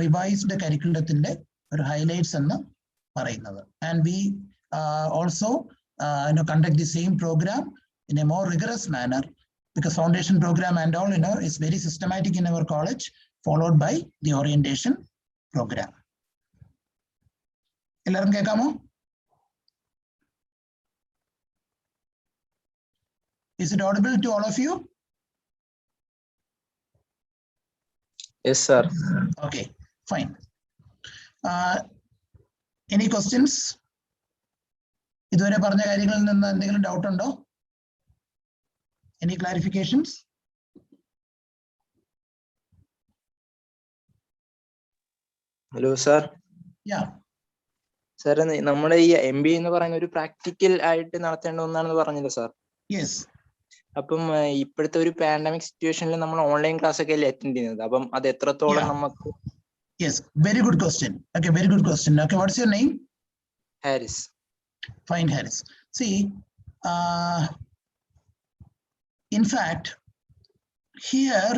[SPEAKER 1] revised കരിക്കുലത്തിന്റെ ഒരു highlights എന്ന് പറയുന്നത്. And we also conduct the same program in a more rigorous manner, because foundation program and all is very systematic in our college, followed by the orientation program. എല്ലാവരും കേൾക്കാമോ? Is it audible to all of you?
[SPEAKER 4] Yes, sir.
[SPEAKER 1] Okay, fine. Any questions? ഇതുവരെ പറഞ്ഞ കാര്യങ്ങളിൽ നിന്ന് എന്തെങ്കിലും doubt ഉണ്ടോ? Any clarifications?
[SPEAKER 4] Hello, sir.
[SPEAKER 1] Yeah.
[SPEAKER 4] Sir, നമ്മുടെ ഈ MBA എന്ന് പറയുന്ന ഒരു പ്രാക്ടിക്കൽ ആയിട്ട് നടത്തേണ്ട ഒന്നാണെന്ന് പറഞ്ഞല്ലോ സാർ.
[SPEAKER 1] Yes.
[SPEAKER 4] അപ്പം ഇപ്പോഴത്തെ ഒരു പാൻഡമിക് സിറ്റുവേഷനിൽ നമ്മൾ ഓൺലൈൻ ക്ലാസ് ഒക്കെ അല്ലേ അറ്റൻഡ് ചെയ്യുന്നത്. അപ്പം അത് എത്രത്തോളം നമുക്ക്?
[SPEAKER 1] Yes, very good question. Okay, very good question. Okay, what's your name?
[SPEAKER 4] Harris.
[SPEAKER 1] Fine, Harris. See, in fact, here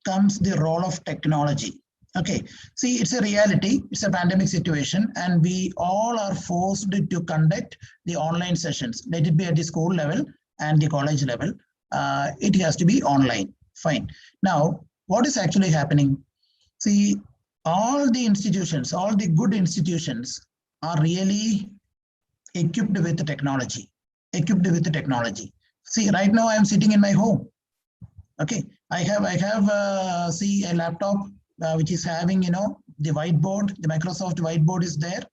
[SPEAKER 1] comes the role of technology. Okay, see, it's a reality, it's a pandemic situation, and we all are forced to conduct the online sessions. Let it be at the school level and the college level. It has to be online. Fine. Now, what is actually happening? See, all the institutions, all the good institutions are really equipped with the technology. See, right now I am sitting in my home. Okay, I have see a laptop which is having the whiteboard. The Microsoft whiteboard is there.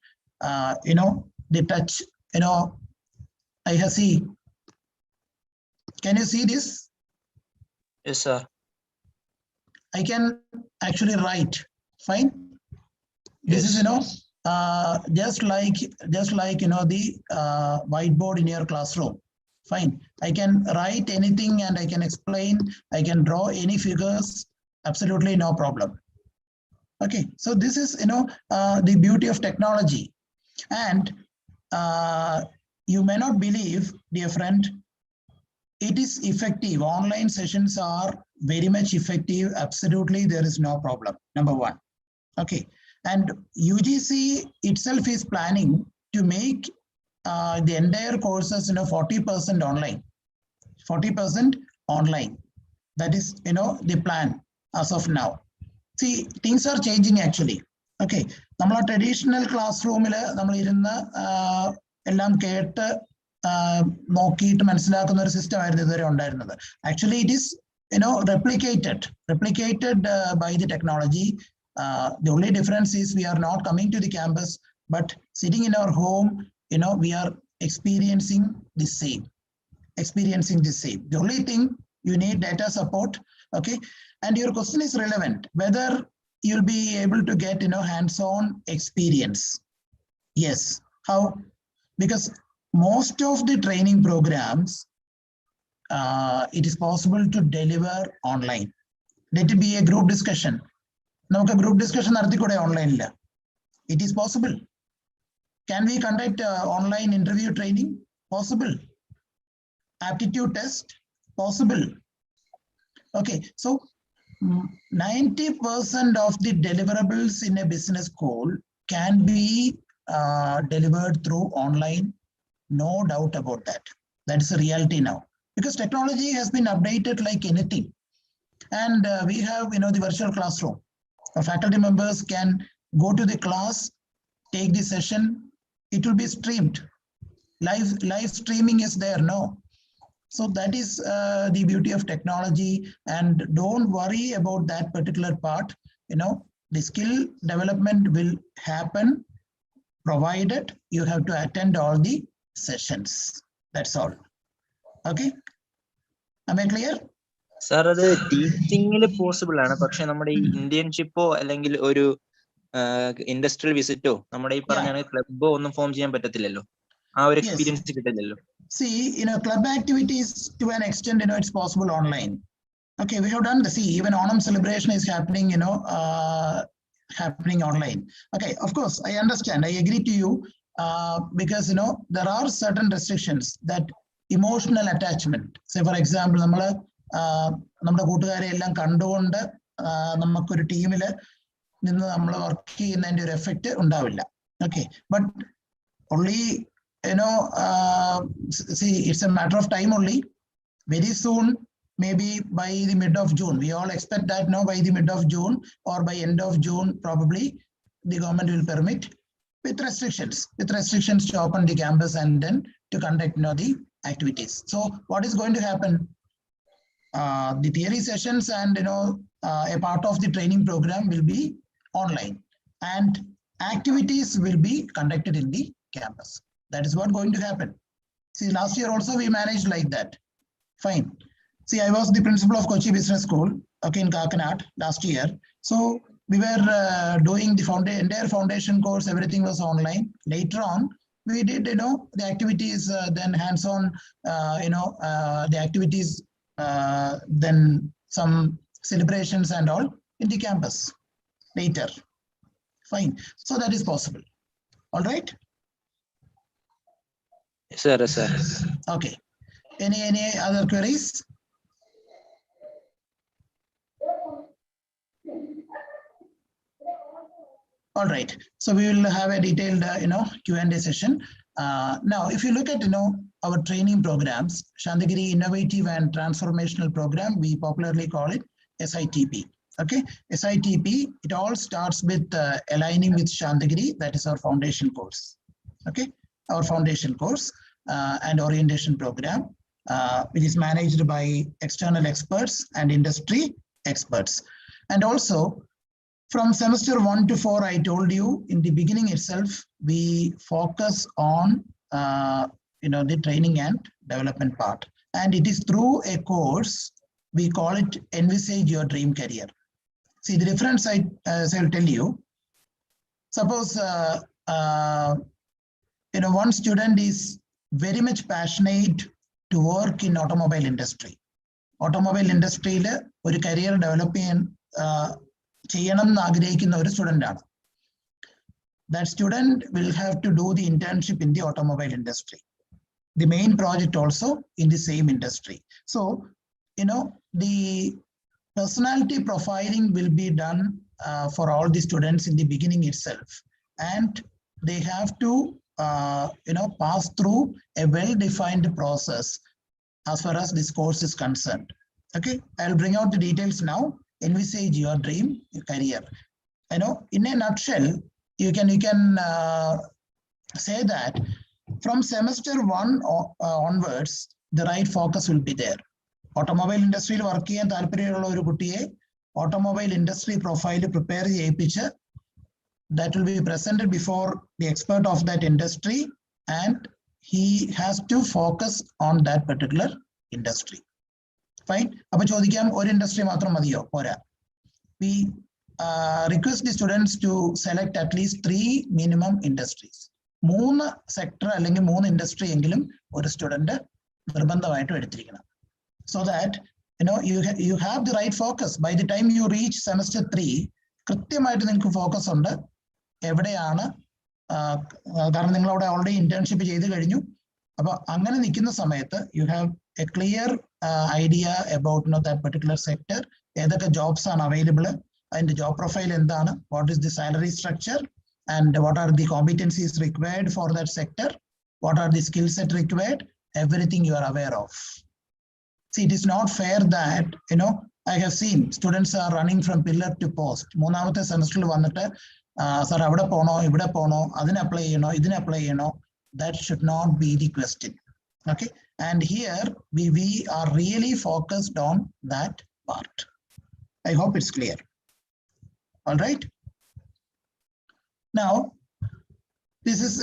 [SPEAKER 1] The touch. I have see. Can you see this?
[SPEAKER 4] Yes, sir.
[SPEAKER 1] I can actually write. Fine. This is just like the whiteboard in your classroom. Fine. I can write anything and I can explain. I can draw any figures. Absolutely no problem. Okay. So this is the beauty of technology, and you may not believe, dear friend, it is effective. Online sessions are very much effective. Absolutely, there is no problem. Number one. Okay. And UGC itself is planning to make the entire courses 40% online. 40% online. That is the plan as of now. See, things are changing actually. Okay. നമ്മൾ traditional class റൂമിൽ നമ്മൾ ഇരുന്ന് എല്ലാം കേട്ട് നോക്കിയിട്ട് മനസ്സിലാക്കുന്ന ഒരു system ആയിരുന്നു ഇതുവരെ ഉണ്ടായിരുന്നത്. Actually, it is replicated by the technology. The only difference is we are not coming to the campus, but sitting in our home, we are experiencing the same. The only thing, you need data support. Okay. And your question is relevant, whether you'll be able to get hands-on experience. Yes. How? Because most of the training programs, it is possible to deliver online. Let it be a group discussion. നമുക്ക് group discussion നടത്തിക്കൂടെ ഓൺലൈനിൽ? It is possible. Can we conduct online interview training? Possible. Aptitude test? Possible. Okay, so 90% of the deliverables in a business school can be delivered through online. No doubt about that. That is a reality now, because technology has been updated like anything. And we have the virtual classroom. Our faculty members can go to the class, take the session. It will be streamed. Live streaming is there now. So that is the beauty of technology, and don't worry about that particular part. The skill development will happen provided you have to attend all the sessions. That's all. Okay. Am I clear?
[SPEAKER 4] Sir, അത് ടീച്ചിങ്ങിൽ possible ആണ്, പക്ഷെ നമ്മുടെ ഈ ഇന്റേൺഷിപ്പോ അല്ലെങ്കിൽ ഒരു industrial വിസിറ്റോ നമ്മുടെ ഈ പറഞ്ഞ ക്ലബോ ഒന്നും ഫോം ചെയ്യാൻ പറ്റത്തില്ലല്ലോ. ആ ഒരു എക്സ്പീരിയൻസ് കിട്ടില്ലല്ലോ.
[SPEAKER 1] See, club activities to an extent, it's possible online. Okay, we have done even Onam celebration is happening, happening online. Okay, of course, I understand. I agree to you. because there are certain restrictions that emotional attachment. Say for example, നമ്മുടെ കൂട്ടുകാരെ എല്ലാം കണ്ടുകൊണ്ട് നമുക്കൊരു ടീമിൽ നിന്ന് നമ്മൾ work ചെയ്യുന്നതിന്റെ ഒരു എഫക്റ്റ് ഉണ്ടാവില്ല. Okay, but only see, it's a matter of time only. Very soon, maybe by the mid of June, we all expect that now by the mid of June or by end of June, probably the government will permit with restrictions to open the campus and then to conduct the activities. So what is going to happen? The theory sessions and a part of the training program will be online and activities will be conducted in the campus. That is what going to happen. See, last year also we managed like that. Fine. See, I was the principal of Kochi Business School, okay, in Kakinad last year. So we were doing the entire foundation course. Everything was online. Later on, we did, the activities, then hands-on, the activities, then some celebrations and all in the campus later. Fine. So that is possible. All right.
[SPEAKER 4] Sir, sir.
[SPEAKER 1] Okay. Any other queries? All right. So we will have a detailed, Q&A session. Now, if you look at, our training programs, Shandagiri Innovative and Transformational Program, we popularly call it SITP. Okay, SITP, it all starts with aligning with Shandagiri, that is our foundation course. Okay, our foundation course and orientation program, which is managed by external experts and industry experts. And also, from semester 1 to 4, I told you in the beginning itself, we focus on the training and development part. And it is through a course, we call it Envisage Your Dream Career. See, the difference I'll tell you. Suppose one student is very much passionate to work in automobile industry. Automobile industry le oru career develop cheyanam nu aagrahikkunna oru student aanu. That student will have to do the internship in the automobile industry. The main project also in the same industry. So, the personality profiling will be done for all the students in the beginning itself. And they have to, pass through a well-defined process as far as this course is concerned. Okay, I'll bring out the details now. Envisage your dream career. In a nutshell, you can say that from semester 1 onwards, the right focus will be there. Automobile industry work ചെയ്യാൻ താല്പര്യമുള്ള ഒരു കുട്ടിയെ automobile industry profile prepare ചെയ്യിപ്പിച്ച് that will be presented before the expert of that industry and he has to focus on that particular industry. Fine. അപ്പോൾ ചോദിക്കാം ഒരു industry മാത്രം മതിയോ? പോരാ. We request the students to select at least 3 minimum industries. 3 sector അല്ലെങ്കിൽ 3 industry എങ്കിലും ഒരു student നിർബന്ധമായിട്ടും എടുത്തിരിക്കണം. So that you have the right focus. By the time you reach semester 3, കൃത്യമായിട്ട് നിങ്ങൾക്ക് ഫോക്കസ് ഉണ്ട് എവിടെയാണ്. കാരണം നിങ്ങൾ അവിടെ ഓൾറെഡി ഇന്റേൺഷിപ്പ് ചെയ്ത് കഴിഞ്ഞു. അപ്പൊ അങ്ങനെ നിൽക്കുന്ന സമയത്ത് you have a clear idea about that particular sector. ഏതൊക്കെ ജോബ്സ് ആണ് അവൈലബിൾ, അതിന്റെ ജോബ് പ്രൊഫൈൽ എന്താണ്, what is the salary structure and what are the competencies required for that sector, what are the skill set required, everything you are aware of. See, it is not fair that, I have seen students are running from pillar to post. മൂന്നാമത്തെ സെമസ്റ്ററിൽ വന്നിട്ട് sir അവിടെ പോണോ ഇവിടെ പോണോ അതിന് apply ചെയ്യണോ ഇതിന് അപ്ലൈ ചെയ്യണോ. That should not be the question. Okay, and here we are really focused on that part. I hope it's clear. All right. Now, this is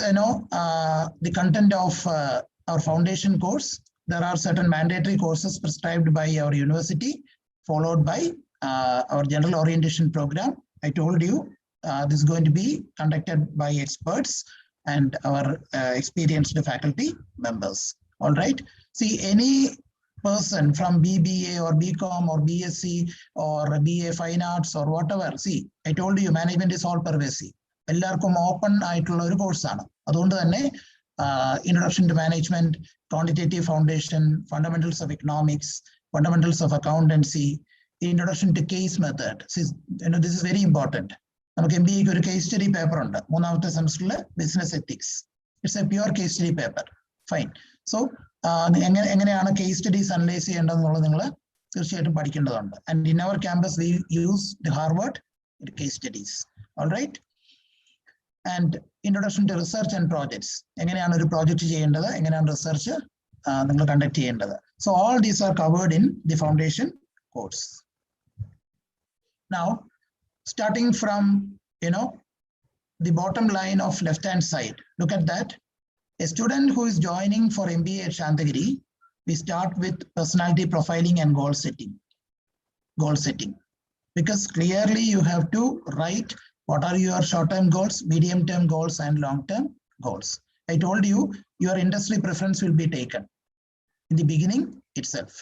[SPEAKER 1] the content of our foundation course. There are certain mandatory courses prescribed by our university, followed by our general orientation program. I told you this is going to be conducted by experts and our experienced faculty members. All right. See, any person from BBA or BCom or BSc or BA Fine Arts or whatever, see, I told you management is all pervasive. എല്ലാവർക്കും open ആയിട്ടുള്ള ഒരു കോഴ്സാണ്. അതുകൊണ്ട് തന്നെ introduction to management, quantitative foundation, fundamentals of economics, fundamentals of accountancy, introduction to case method. This is very important. നമുക്ക് MBA ക്ക് ഒരു case study paper ഉണ്ട് മൂന്നാമത്തെ സെമസ്റ്ററിൽ business ethics. It's a pure case study paper. Fine. So എങ്ങനെയാണ് case studies analyze ചെയ്യേണ്ടതെന്നുള്ളത് നിങ്ങൾ തീർച്ചയായിട്ടും പഠിക്കേണ്ടതുണ്ട്. And in our campus we use the Harvard case studies. Alright. And introduction to research and projects. എങ്ങനെയാണ് ഒരു പ്രോജക്റ്റ് ചെയ്യേണ്ടത്, എങ്ങനെയാണ് research നിങ്ങൾ കണ്ടക്ട് ചെയ്യേണ്ടത്. So all these are covered in the foundation course. Now, starting from, the bottom line of left-hand side, look at that. A student who is joining for MBA at Shandagiri, we start with personality profiling and goal setting. Because clearly you have to write what are your short-term goals, medium-term goals, and long-term goals. I told you, your industry preference will be taken in the beginning itself.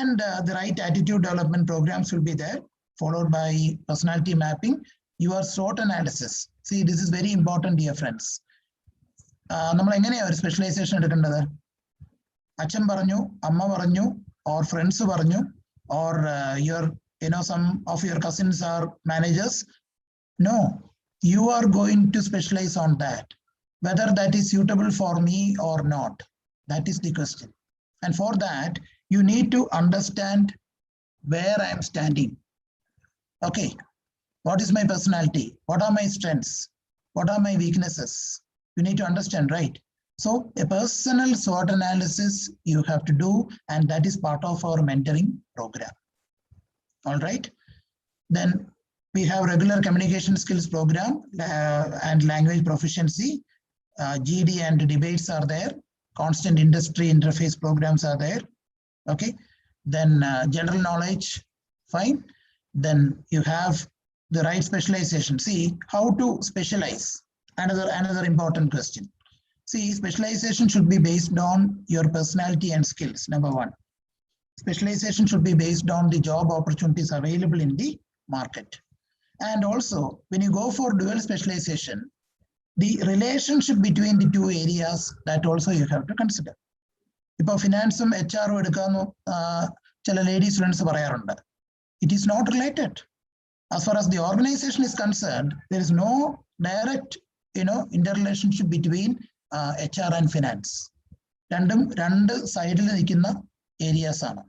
[SPEAKER 1] And the right attitude development programs will be there, followed by personality mapping, your SWOT analysis. See, this is very important, dear friends. നമ്മൾ എങ്ങനെയാ ഒരു specialisation എടുക്കേണ്ടത്? അച്ഛൻ പറഞ്ഞു, അമ്മ പറഞ്ഞു, or friends പറഞ്ഞു, or some of your cousins are managers. No, you are going to specialize on that. Whether that is suitable for me or not, that is the question. And for that, you need to understand where I am standing. Okay, what is my personality? What are my strengths? What are my weaknesses? You need to understand, right? So a personal SWOT analysis you have to do, and that is part of our mentoring program. All right. Then we have regular communication skills program and language proficiency. GD and debates are there. Constant industry interface programs are there. Okay. Then general knowledge, fine. Then you have the right specialization. See, how to specialize? Another important question. See, specialization should be based on your personality and skills, number one. Specialization should be based on the job opportunities available in the market. And also, when you go for dual specialization, the relationship between the two areas, that also you have to consider. If finance and HR എടുക്കാന്ന് ചില lady students പറയാറുണ്ട്. It is not related. As far as the organization is concerned, there is no direct, interrelationship between HR and finance. രണ്ട് സൈഡിൽ നിൽക്കുന്ന areas ആണ്.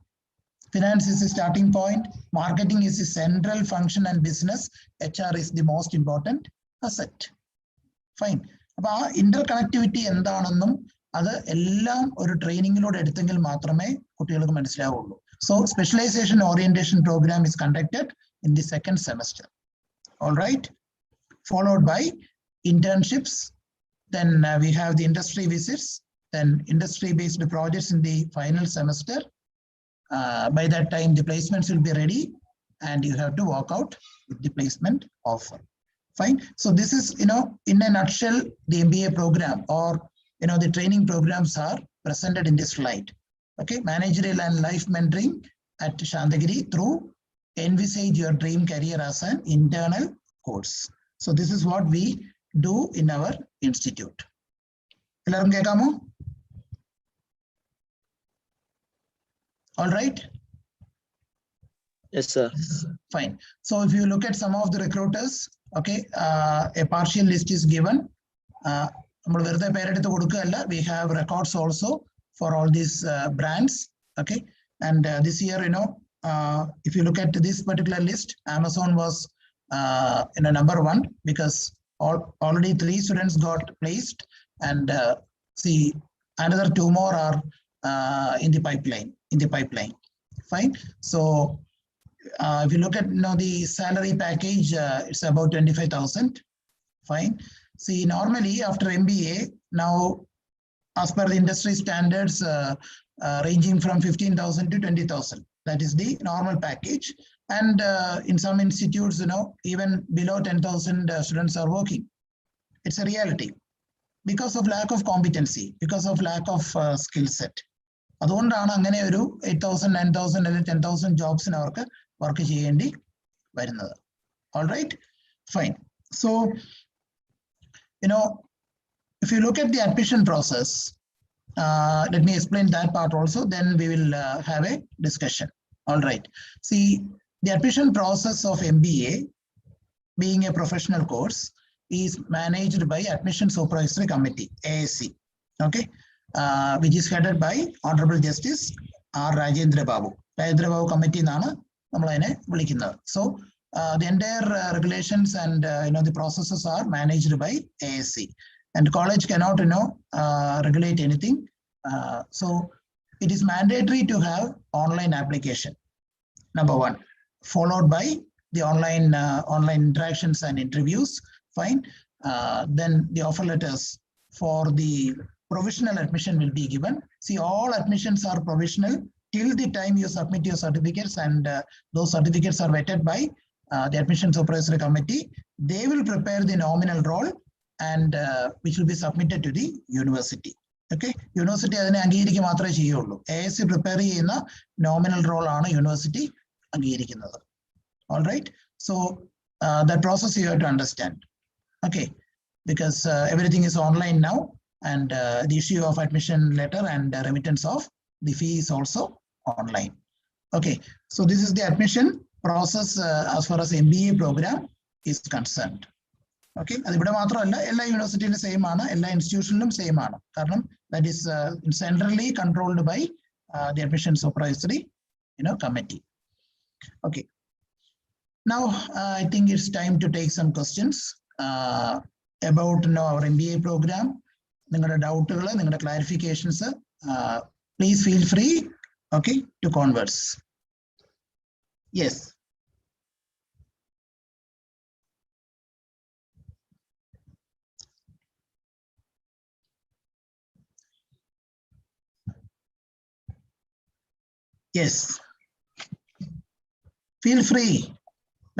[SPEAKER 1] Finance is the starting point, marketing is the central function and business, HR is the most important asset. Fine. അപ്പൊ ആ ഇന്റർകണക്ടിവിറ്റി എന്താണെന്നും അത് എല്ലാം ഒരു ട്രെയിനിങ്ങിലൂടെ എടുത്തെങ്കിൽ മാത്രമേ കുട്ടികൾക്ക് മനസ്സിലാവുള്ളൂ. So specialization orientation program is conducted in the second semester. All right. Followed by internships. Then we have the industry visits, then industry-based projects in the final semester. By that time, the placements will be ready and you have to walk out with the placement offer. Fine. So this is, in a nutshell, the MBA program, or, the training programs are presented in this slide. Okay. Managerial and life mentoring at Shandagiri through Envisage Your Dream Career as an internal course. So this is what we do in our institute. എല്ലാവരും കേൾക്കാമോ? All right.
[SPEAKER 4] Yes, sir.
[SPEAKER 1] Fine. So if you look at some of the recruiters, okay, a partial list is given. We have records also for all these brands. Okay. And this year, if you look at this particular list, Amazon was number one because already 3 students got placed, and see, another 2 more are in the pipeline. Fine. So if you look at the salary package, it's about 25,000. Fine. See, normally after MBA, now as per the industry standards, ranging from 15,000 to 20,000. That is the normal package. And in some institutes, even below 10,000 students are working. It's a reality because of lack of competency, because of lack of skill set. അതുകൊണ്ടാണ് അങ്ങനെ ഒരു 8,000, 9,000 അല്ലെങ്കിൽ 10,000 ജോബ്സിന് അവർക്ക് work ചെയ്യേണ്ടി വരുന്നത്. All right, fine. So, if you look at the admission process, let me explain that part also, then we will have a discussion. All right. See, the admission process of MBA, being a professional course, is managed by Admission Supervisory Committee, ASC, okay, which is headed by Honorable Justice R. Rajendra Babu. Rajendra Babu Committee nana nammalane vilikkunnathu. So the entire regulations and the processes are managed by ASC, and college cannot regulate anything. So it is mandatory to have online application, number one, followed by the online interactions and interviews. Fine. Then the offer letters for the provisional admission will be given. See, all admissions are provisional till the time you submit your certificates, and those certificates are vetted by the Admission Supervisory Committee. They will prepare the nominal roll, and which will be submitted to the university. Okay, university adine അംഗീകരിക്കുക മാത്രമേ ചെയ്യുള്ളൂ. ASC prepare ചെയ്യുന്ന nominal roll ആണ് university അംഗീകരിക്കുന്നത്. All right. So that process you have to understand. Okay, because everything is online now, and the issue of admission letter and remittance of the fee is also online. Okay, so this is the admission process as far as MBA program is concerned. Okay, അത് ഇവിടെ മാത്രമല്ല, എല്ലാ യൂണിവേഴ്സിറ്റിയിലും same ആണ്, എല്ലാ ഇൻസ്റ്റിറ്റ്യൂഷനിലും same ആണ്. കാരണം that is centrally controlled by the Admission Supervisory Committee. Okay, now I think it's time to take some questions about our MBA program. നിങ്ങളുടെ ഡൗട്ടുകൾ, നിങ്ങളുടെ clarifications, please feel free, okay, to converse. Yes. Yes. Feel free.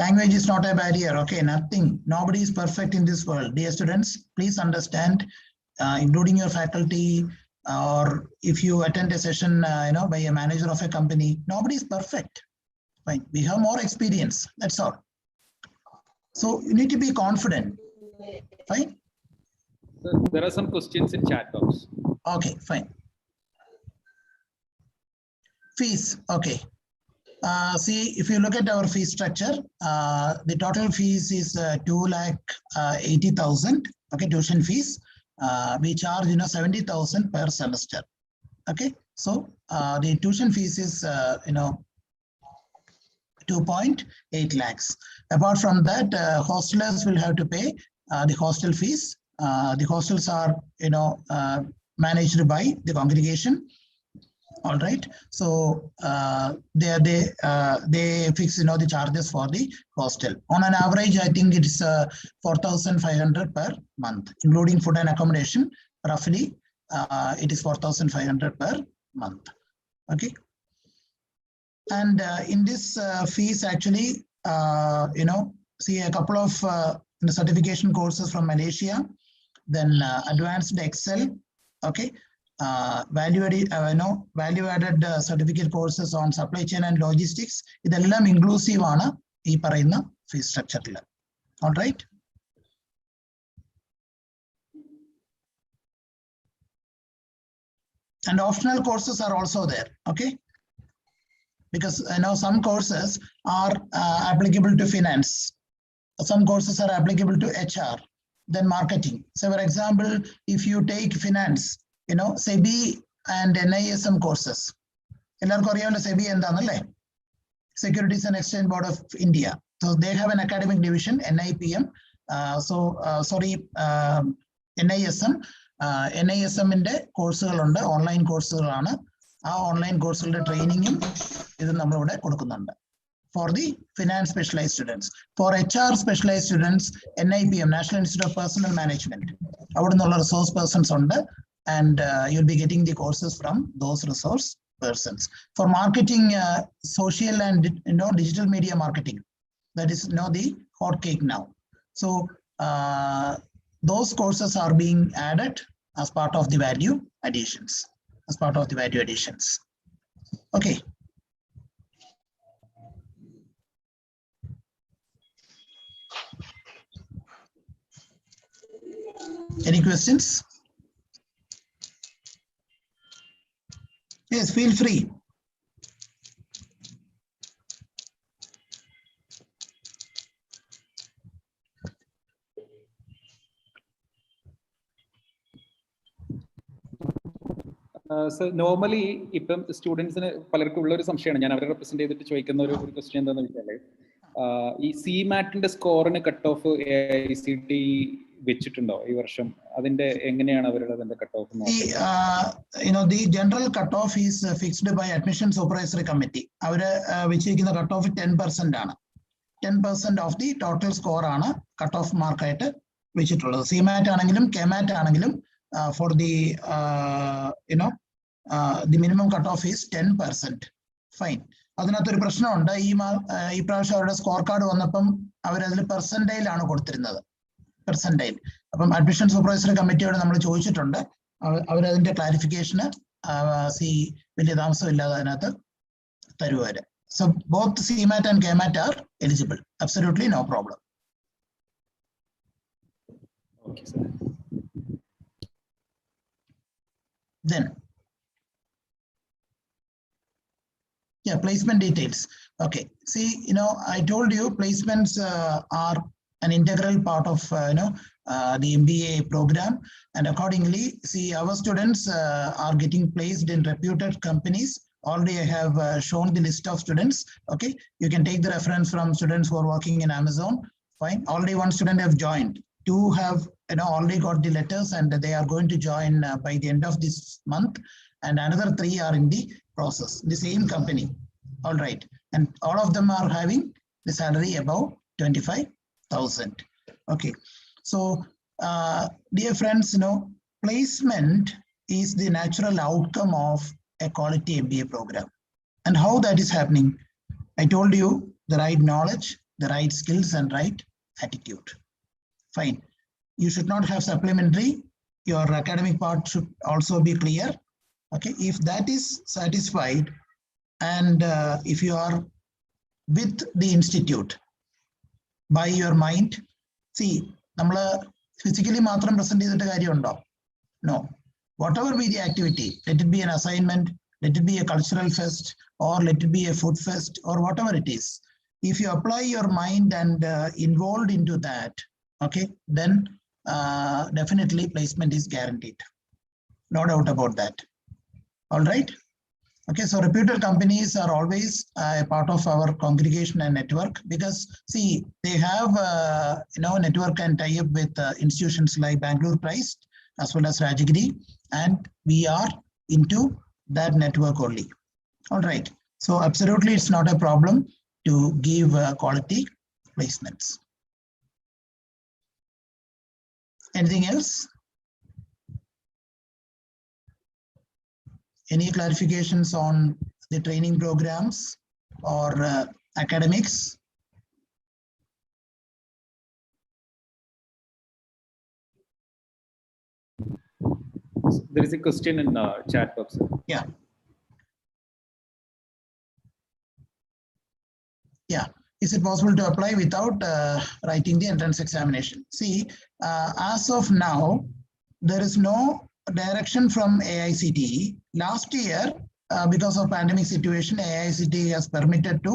[SPEAKER 1] Language is not a barrier. Okay, nothing. Nobody is perfect in this world. Dear students, please understand, including your faculty, or if you attend a session, by a manager of a company, nobody is perfect. Fine. We have more experience. That's all. So you need to be confident. Fine.
[SPEAKER 2] There are some questions in chat box.
[SPEAKER 1] Okay, fine. Fees. Okay. See, if you look at our fee structure, the total fees is 2,80,000. Okay, tuition fees. We charge 70,000 per semester. Okay, so the tuition fees is 2.8 lakhs. Apart from that, hostelers will have to pay the hostel fees. The hostels are managed by the congregation. All right, so they fix the charges for the hostel. On an average, I think it's 4,500 per month, including food and accommodation. Roughly, it is 4,500 per month. Okay, and in this fees, actually, see a couple of certification courses from Malaysia, then advanced Excel. Okay. Value-added certificate courses on supply chain and logistics. ഇതെല്ലാം inclusive ആണ് ഈ പറയുന്ന fee structure. All right. And optional courses are also there. Okay. Because some courses are applicable to finance. Some courses are applicable to HR, then marketing. So for example, if you take finance, SEBI and NISM courses. എല്ലാവർക്കും അറിയാമല്ലോ SEBI എന്താണെന്നല്ലേ? Securities and Exchange Board of India. So they have an academic division, NIPM. NISM. NISM-ന്റെ കോഴ്സുകളുണ്ട്, online കോഴ്സുകളാണ്. ആ online കോഴ്സുകളുടെ ട്രെയിനിങ്ങും ഇത് നമ്മളിവിടെ കൊടുക്കുന്നുണ്ട്. For the finance specialized students. For HR specialized students, NIPM, National Institute of Personnel Management. അവിടെ നിന്നുള്ള resource persons ഉണ്ട്. And you'll be getting the courses from those resource persons. For marketing, social and digital media marketing, that is the hot cake now. So those courses are being added as part of the value additions. Okay. Any questions? Yes, feel free.
[SPEAKER 2] Sir normally ഇപ്പം സ്റ്റുഡൻസിന് പലർക്കും ഉള്ള ഒരു സംശയമാണ്, ഞാൻ അവരെ represent ചെയ്തിട്ട് ചോദിക്കുന്ന ഒരു ക്വസ്റ്റ്യൻ എന്താണെന്ന് വെച്ചാൽ, ഈ CMAT സ്കോറിന് കട്ട് ഓഫ് AICTE വെച്ചിട്ടുണ്ടോ ഈ വർഷം? അതിന്റെ എങ്ങനെയാണ് അവരുടെ അതിന്റെ cut off?
[SPEAKER 1] The general cutoff is fixed by admission supervisory committee. അവര് വെച്ചിരിക്കുന്ന കട്ട് ഓഫ് 10% ആണ്. 10% ഓഫ് ദി ടോട്ടൽ സ്കോർ ആണ് കട്ട് ഓഫ് മാർക്കായിട്ട് വെച്ചിട്ടുള്ളത്. CMAT ആണെങ്കിലും KMAT ആണെങ്കിലും for the the minimum cutoff is 10%. Fine. അതിനകത്തൊരു പ്രശ്നമുണ്ട്. ഈ പ്രാവശ്യം അവരുടെ സ്കോർ കാർഡ് വന്നപ്പം അവരതിൽ പെർസെന്റൈൽ ആണ് കൊടുത്തിരുന്നത്. പെർസെന്റൈൽ. അപ്പം അഡ്മിഷൻ സൂപ്പർവൈസറി കമ്മിറ്റിയോട് നമ്മൾ ചോദിച്ചിട്ടുണ്ട്. അവരതിന്റെ ക്ലാരിഫിക്കേഷന് വലിയ താമസമില്ലാതെ അതിനകത്ത് തരുവര്. So both CMAT and KMAT are eligible. Absolutely no problem.
[SPEAKER 2] Okay, sir.
[SPEAKER 1] Then, yeah, placement details. Okay, see, I told you placements are an integral part of the MBA program, and accordingly, see, our students are getting placed in reputed companies. Already I have shown the list of students. Okay, you can take the reference from students who are working in Amazon. Fine. Already one student have joined. Two have already got the letters and they are going to join by the end of this month, and another 3 are in the process, the same company. All right, and all of them are having the salary above 25,000. Okay, so dear friends, placement is the natural outcome of a quality MBA program. And how that is happening? I told you, the right knowledge, the right skills, and right attitude. Fine. You should not have supplementary. Your academic part should also be clear. Okay, if that is satisfied, and if you are with the institute by your mind, see, nammal physically matram present cheyidittu karyundo? No. Whatever be the activity, let it be an assignment, let it be a cultural fest, or let it be a food fest, or whatever it is. If you apply your mind and involved into that, okay, then definitely placement is guaranteed. No doubt about that. All right. Okay, so reputed companies are always a part of our congregation and network, because see, they have network and tie up with institutions like Bangalore Christ as well as Rajagiri, and we are into that network only. All right. So absolutely, it's not a problem to give quality placements. Anything else? Any clarifications on the training programs or academics?
[SPEAKER 2] There is a question in chat box.
[SPEAKER 1] Yeah. Yeah. Is it possible to apply without writing the entrance examination? See, as of now, there is no direction from AICTE. Last year, because of pandemic situation, AICTE has permitted to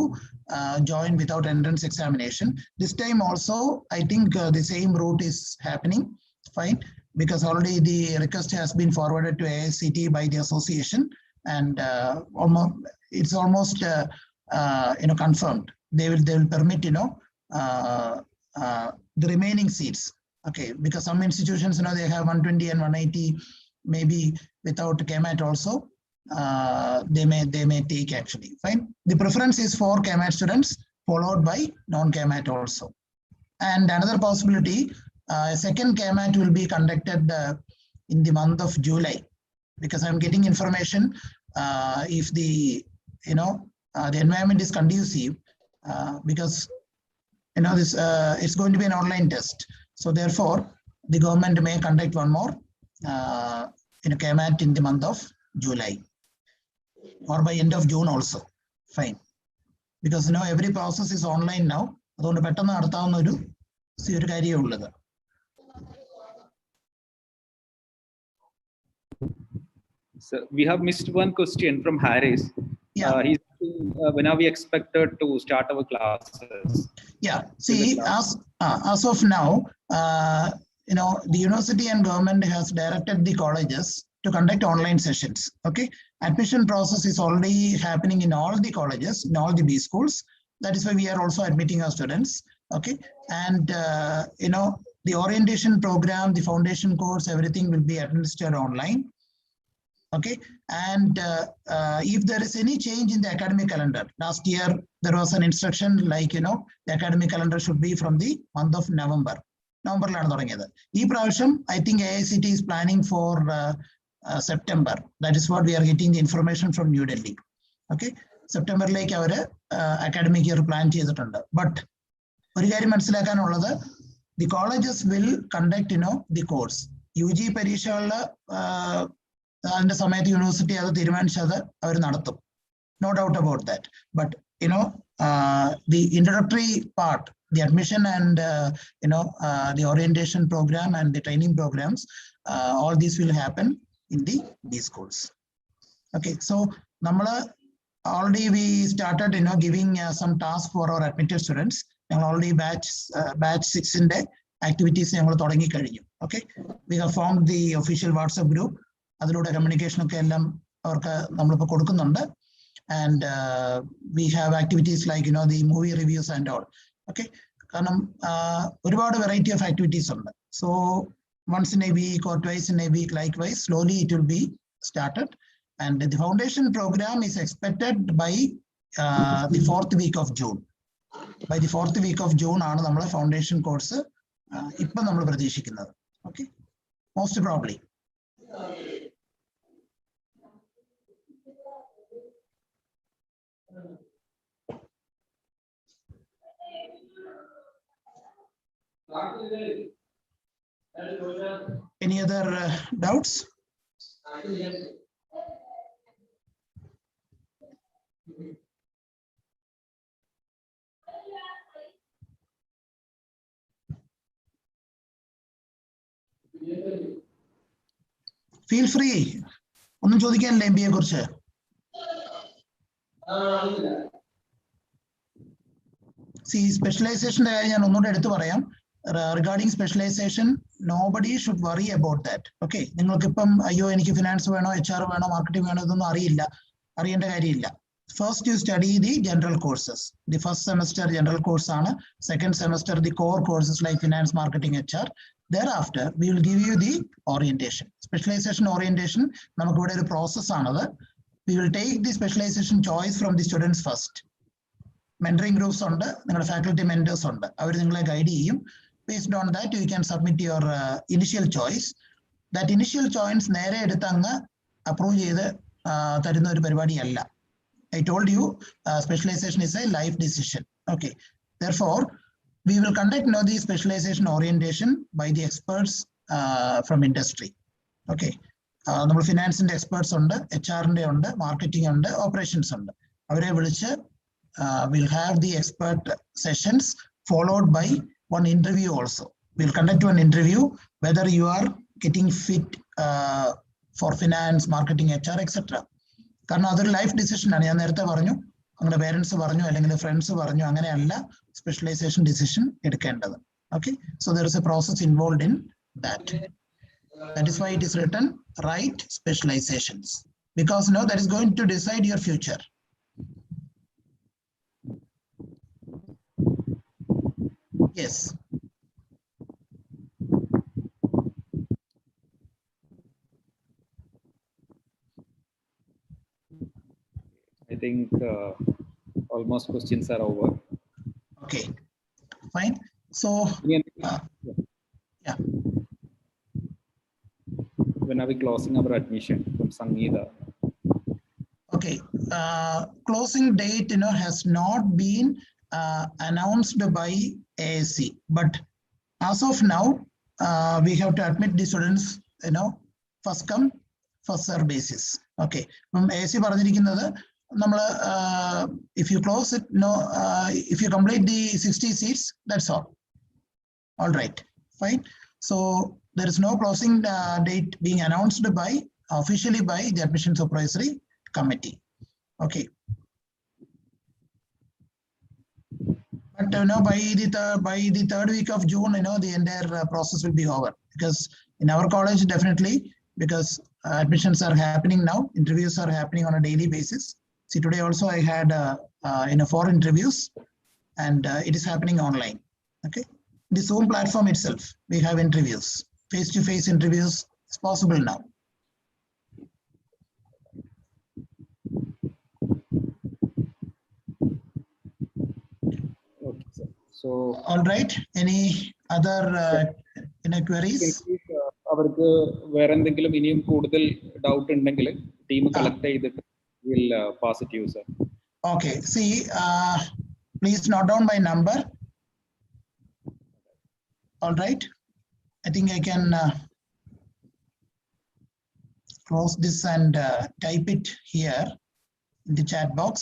[SPEAKER 1] join without entrance examination. This time also, I think the same route is happening. Fine, because already the request has been forwarded to AICTE by the association, and it's almost confirmed. They will permit the remaining seats. Okay, because some institutions they have 120 and 180, maybe without KMAT also they may take actually. Fine. The preference is for KMAT students, followed by non-KMAT also. And another possibility, second KMAT will be conducted in the month of July, because I'm getting information if the environment is conducive, because this it's going to be an online test. So therefore, the government may conduct one more KMAT in the month of July, or by end of June also. Fine. Because every process is online now. അതുകൊണ്ട് പെട്ടെന്ന് നടത്താവുന്ന ഒരു കാര്യമേ ഉള്ളത്.
[SPEAKER 2] So we have missed one question from Harris.
[SPEAKER 1] Yeah.
[SPEAKER 2] He's asking, when are we expected to start our classes?
[SPEAKER 1] Yeah, see, as of now, the university and government has directed the colleges to conduct online sessions. Okay, admission process is already happening in all the colleges, in all the B schools. That is why we are also admitting our students. Okay, and the orientation program, the foundation course, everything will be administered online. Okay, and if there is any change in the academic calendar, last year there was an instruction like the academic calendar should be from the month of November. November I think AICT is planning for September. That is what we are getting the information from New Delhi. Okay, September like our academic year plan cheyidittundu. But the colleges will conduct the course. UG Parisha and the university no doubt about that. But the introductory part, the admission and the orientation program and the training programs, all these will happen in the B schools. Okay, so already we started giving some tasks for our admitted students. Already batch 6 in the activities. Okay, we have formed the official WhatsApp group. Communication and we have activities like the movie reviews and all. Okay, a variety of activities. So once in a week or twice in a week, likewise, slowly it will be started. And the foundation program is expected by the 4th week of June. By the 4th week of June, our foundation course. Okay, most probably. Any other doubts? Feel free. MBA course. See, specialization regarding specialization, nobody should worry about that. Okay, finance, HR, marketing, first you study the general courses. The first semester general course, second semester the core courses like finance, marketing, HR. Thereafter, we will give you the orientation. Specialization orientation, a process. We will take the specialization choice from the students first. Mentoring groups on the faculty mentors on the guide. Based on that, you can submit your initial choice. That initial choice nere edutanga approve cheythu tharunna oru parivadi alla. I told you specialization is a life decision. Okay. Therefore, we will conduct the specialization orientation by the experts from industry. Okay. Number finance and experts on HR and marketing and operations on we'll have the expert sessions followed by one interview also. We'll conduct one interview whether you are getting fit for finance, marketing, HR, etc. Another life decision. Parents friends specialization decision. Okay, so there is a process involved in that. That is why it is written right specializations, because that is going to decide your future. Yes.
[SPEAKER 2] I think almost questions are over.
[SPEAKER 1] Okay, fine. So, yeah.
[SPEAKER 2] When are we closing our admission from Sangeeta?
[SPEAKER 1] Okay, closing date has not been announced by ASC, but as of now, we have to admit the students, first come, first serve basis. Okay, from ASC if you close it, if you complete the 60 seats, that's all. All right, fine. So there is no closing date being announced by officially by the Admission Supervisory Committee. Okay. But by the third week of June, the entire process will be over, because in our college, definitely, because admissions are happening now, interviews are happening on a daily basis. See, today also I had 4 interviews, and it is happening online. Okay, the Zoom platform itself, we have interviews, face-to-face interviews is possible now.
[SPEAKER 2] Okay, sir. So,
[SPEAKER 1] all right. Any other queries?
[SPEAKER 2] അവർക്ക് വേറെ എന്തെങ്കിലും ഇനിയും കൂടുതൽ doubt ഉണ്ടെങ്കിൽ team collect ചെയ്തിട്ട് will pass it to you, sir.
[SPEAKER 1] Okay. See, please note down my number. All right. I think I can close this and type it here in the chat box.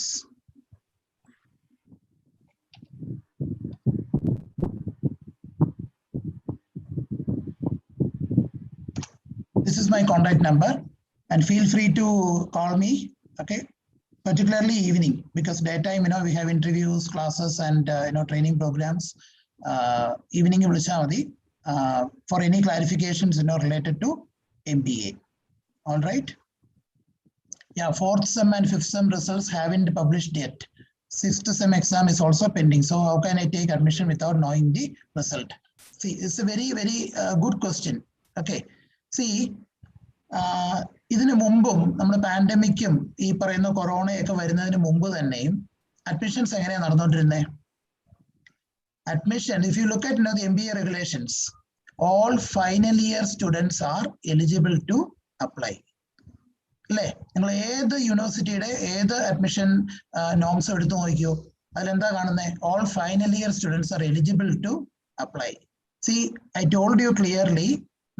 [SPEAKER 1] This is my contact number, and feel free to call me. Okay, particularly evening, because daytime, we have interviews, classes, and training programs. Evening for any clarifications, related to MBA. All right. Yeah, 4th sem and 5th sem results haven't published yet. 6th sem exam is also pending. So how can I take admission without knowing the result? See, it's a very, very good question. Okay. See, ഇതിനു മുമ്പും നമ്മുടെ പാൻഡമിക്കും ഈ പറയുന്ന കൊറോണയൊക്കെ വരുന്നതിന് മുമ്പ് തന്നെയും admissions എങ്ങനെയാണ് നടന്നുകൊണ്ടിരുന്നത്? Admission, if you look at the MBA regulations, all final year students are eligible to apply. അല്ലേ? നിങ്ങൾ ഏത് യൂണിവേഴ്സിറ്റിയുടെ ഏത് അഡ്മിഷൻ നോംസ് എടുത്തു നോക്കിയോ, അതിലെന്താ കാണുന്നത്? All final year students are eligible to apply. See, I told you clearly,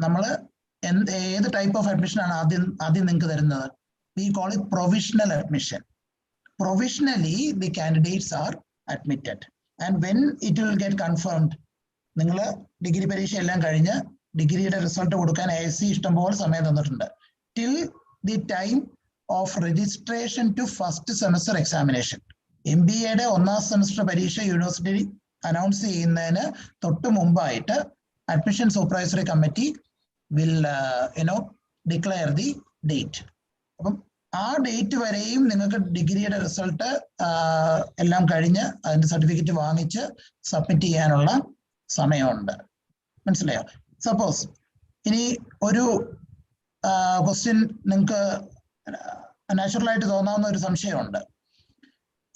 [SPEAKER 1] നമ്മൾ ഏത് ടൈപ്പ് ഓഫ് അഡ്മിഷൻ ആണ് ആദ്യം നിങ്ങൾക്ക് തരുന്നത്? We call it provisional admission. Provisionally, the candidates are admitted. And when it will get confirmed, നിങ്ങൾ degree പരീക്ഷ എല്ലാം കഴിഞ്ഞ് ഡിഗ്രിയുടെ റിസൾട്ട് കൊടുക്കാൻ ASC ഇഷ്ടംപോലെ സമയം തന്നിട്ടുണ്ട്. Till the time of registration to first semester examination. MBAയുടെ 1ാം semester പരീക്ഷ യൂണിവേഴ്സിറ്റി അനൗൺസ് ചെയ്യുന്നതിന് തൊട്ട് മുമ്പായിട്ട് admission supervisory committee will declare the date. അപ്പം ആ ഡേറ്റ് വരെയും നിങ്ങൾക്ക് ഡിഗ്രിയുടെ റിസൾട്ട് എല്ലാം കഴിഞ്ഞ് അതിന്റെ സർട്ടിഫിക്കറ്റ് വാങ്ങിച്ച് സബ്മിറ്റ് ചെയ്യാനുള്ള സമയമുണ്ട്. മനസ്സിലായോ? സപ്പോസ് ഇനി ഒരു ക്വസ്റ്റ്യൻ നിങ്ങൾക്ക് നാച്ചുറലായിട്ട് തോന്നാവുന്ന ഒരു സംശയമുണ്ട്.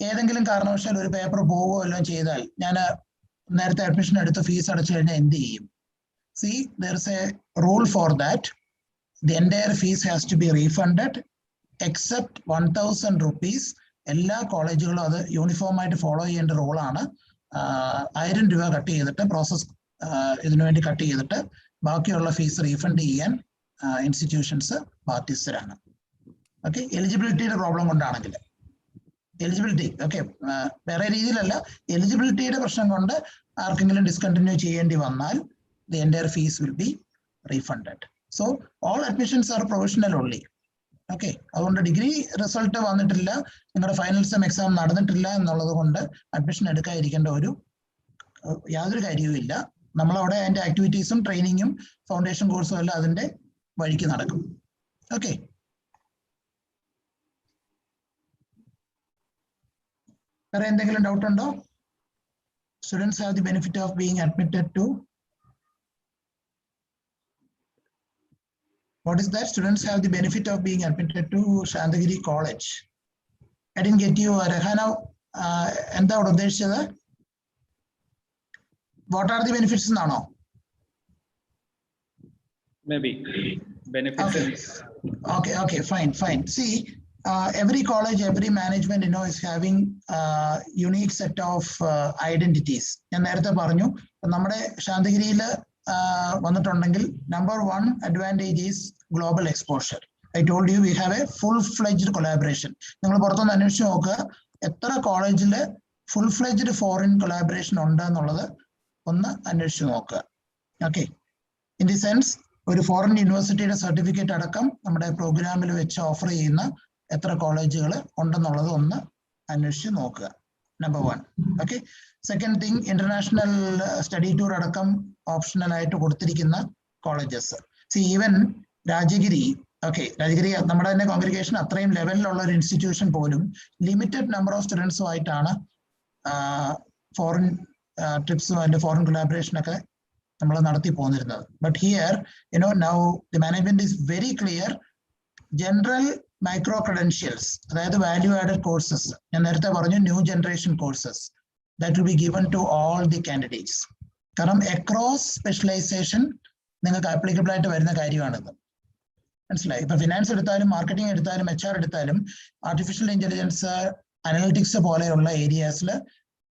[SPEAKER 1] ഏതെങ്കിലും കാരണവശാൽ ഒരു പേപ്പർ പോവുകയോ എല്ലാം ചെയ്താൽ ഞാൻ നേരത്തെ അഡ്മിഷൻ എടുത്ത് ഫീസ് അടച്ചു കഴിഞ്ഞാൽ എന്ത് ചെയ്യും? See, there's a rule for that. The entire fees has to be refunded except 1,000 rupees. എല്ലാ കോളേജുകളും അത് യൂണിഫോം ആയിട്ട് ഫോളോ ചെയ്യേണ്ട റൂളാണ്. 1000 രൂപ കട്ട് ചെയ്തിട്ട് പ്രോസസ് ഇതിനു വേണ്ടി കട്ട് ചെയ്തിട്ട് ബാക്കിയുള്ള ഫീസ് റീഫണ്ട് ചെയ്യാൻ ഇൻസ്റ്റിറ്റ്യൂഷൻസ് ബാധ്യസ്ഥരാണ്. ഓക്കെ, എലിജിബിലിറ്റിയുടെ പ്രോബ്ലം കൊണ്ടാണെങ്കിൽ എലിജിബിലിറ്റി ഓക്കെ വേറെ രീതിയിലല്ല, എലിജിബിലിറ്റിയുടെ പ്രശ്നം കൊണ്ട് ആർക്കെങ്കിലും ഡിസ്കണ്ടിന്യൂ ചെയ്യേണ്ടി വന്നാൽ the entire fees will be refunded. So all admissions are provisional only. Okay, അതുകൊണ്ട് ഡിഗ്രി റിസൾട്ട് വന്നിട്ടില്ല, നിങ്ങളുടെ ഫൈനൽ സെം എക്സാം നടന്നിട്ടില്ല എന്നുള്ളത് കൊണ്ട് അഡ്മിഷൻ എടുക്കാതിരിക്കേണ്ട യാതൊരു കാര്യവും ഇല്ല. നമ്മളവിടെ അതിന്റെ ആക്ടിവിറ്റീസും ട്രെയിനിങ്ങും ഫൗണ്ടേഷൻ കോഴ്സും എല്ലാം അതിന്റെ വഴിക്ക് നടക്കും. ഓക്കെ, വേറെ എന്തെങ്കിലും ഡൗട്ട് ഉണ്ടോ? Students have the benefit of being admitted to what is that? Students have the benefit of being admitted to Shandagiri College. I didn't get you, Rehana. എന്താ അവിടെ ഉദ്ദേശിച്ചത്? What are the benefits now?
[SPEAKER 2] Maybe benefits.
[SPEAKER 1] Okay, fine. See, every college, every management, is having unique set of identities. ഞാൻ നേരത്തെ പറഞ്ഞു, നമ്മുടെ ശാന്തഗിരിയിൽ വന്നിട്ടുണ്ടെങ്കിൽ number 1 advantage is global exposure. I told you we have a full-fledged collaboration. നിങ്ങൾ പുറത്തൊന്ന് അന്വേഷിച്ച് നോക്കുക, എത്ര കോളേജിൽ full-fledged foreign collaboration ഉണ്ട് എന്നുള്ളത് ഒന്ന് അന്വേഷിച്ച് നോക്കുക. Okay, in the sense ഒരു ഫോറിൻ യൂണിവേഴ്സിറ്റിയുടെ സർട്ടിഫിക്കറ്റ് അടക്കം നമ്മുടെ പ്രോഗ്രാമിൽ വെച്ച് ഓഫർ ചെയ്യുന്ന എത്ര കോളേജുകൾ ഉണ്ടെന്നുള്ളത് ഒന്ന് അന്വേഷിച്ച് നോക്കുക. Number 1. Okay. Second thing, international study tour അടക്കം ഓപ്ഷണൽ ആയിട്ട് കൊടുത്തിരിക്കുന്ന colleges. Even Rajagiri, okay, Rajagiri നമ്മുടെ തന്നെ കോൺഗ്രിഗേഷൻ അത്രയും ലെവലിലുള്ള ഒരു ഇൻസ്റ്റിറ്റ്യൂഷൻ പോലും ലിമിറ്റഡ് നമ്പർ ഓഫ് സ്റ്റുഡൻസുമായിട്ടാണ് ഫോറിൻ ട്രിപ്സും അതിന്റെ ഫോറിൻ കൊളാബറേഷൻ ഒക്കെ നമ്മൾ നടത്തി പോന്നിരുന്നത്. But here now the management is very clear. General micro credentials, അതായത് വാല്യൂ ആഡഡ് കോഴ്സസ്, ഞാൻ നേരത്തെ പറഞ്ഞു new generation courses, that will be given to all the candidates. കാരണം അക്രോസ് സ്പെഷ്യലൈസേഷൻ നിങ്ങൾക്ക് ആപ്ലിക്കബിൾ ആയിട്ട് വരുന്ന കാര്യമാണിത്. മനസ്സിലായി? ഇപ്പൊ ഫിനാൻസ് എടുത്താലും മാർക്കറ്റിംഗ് എടുത്താലും HR എടുത്താലും ആർട്ടിഫിഷ്യൽ ഇന്റലിജൻസ്, അനലിറ്റിക്സ് പോലെയുള്ള ഏരിയാസിൽ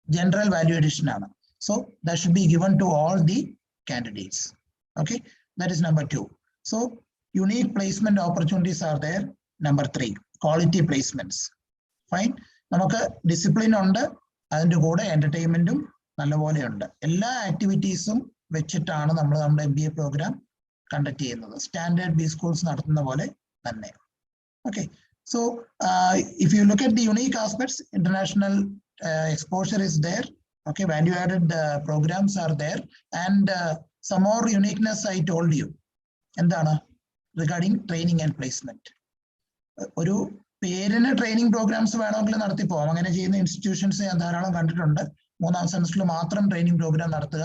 [SPEAKER 1] ജനറൽ വാല്യൂ അഡീഷൻ ആണ്. So that should be given to all the candidates. Okay, that is number 2. സോ unique placement opportunities are there. Number 3, quality placements. Fine. നമുക്ക് discipline ഉണ്ട്, അതിൻ്റെ കൂടെ എന്റർടൈൻമെന്റും നല്ലപോലെ ഉണ്ട്. എല്ലാ ആക്ടിവിറ്റീസും വെച്ചിട്ടാണ് നമ്മൾ നമ്മുടെ MBA പ്രോഗ്രാം കണ്ടക്ട് ചെയ്യുന്നത്, സ്റ്റാൻഡേർഡ് ബി സ്കൂൾസ് നടത്തുന്ന പോലെ തന്നെ. Okay. So if you look at the unique aspects, international exposure is there. Okay, value added programs are there, and some more uniqueness I told you. എന്താണ്? Regarding training and placement. ഒരു പേരിന് training programmes വേണമെങ്കിൽ നടത്തി പോകാം. അങ്ങനെ ചെയ്യുന്ന institutions ഞാൻ ധാരാളം കണ്ടിട്ടുണ്ട്. 3ാം സെമസ്റ്ററിൽ മാത്രം ട്രെയിനിങ് പ്രോഗ്രാം നടത്തുക.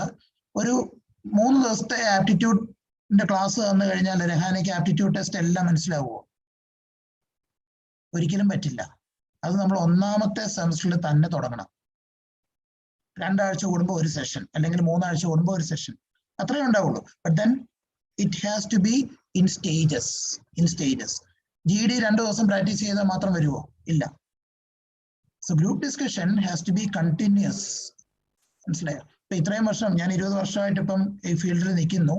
[SPEAKER 1] ഒരു 3 ദിവസത്തെ ആപ്റ്റിറ്റ്യൂഡിന്റെ ക്ലാസ് തന്നു കഴിഞ്ഞാൽ രഹാനയ്ക്ക് ആപ്റ്റിറ്റ്യൂഡ് ടെസ്റ്റ് എല്ലാം മനസ്സിലാവുമോ? ഒരിക്കലും പറ്റില്ല. അത് നമ്മൾ 1ാമത്തെ സെമസ്റ്ററിൽ തന്നെ തുടങ്ങണം. 2 ആഴ്ച കൂടുമ്പോൾ ഒരു സെഷൻ, അല്ലെങ്കിൽ 3 ആഴ്ച കൂടുമ്പോൾ ഒരു സെഷൻ, അത്രേ ഉണ്ടാവുള്ളൂ. But then it has to be in stages. GD 2 ദിവസം പ്രാക്ടീസ് ചെയ്താൽ മാത്രം വരുമോ? ഇല്ല. So group discussion has to be continuous. മനസ്സിലായോ? ഇപ്പൊ ഇത്രയും വർഷം, ഞാൻ 20 വർഷമായിട്ട് ഇപ്പം ഈ ഫീൽഡിൽ നിൽക്കുന്നു.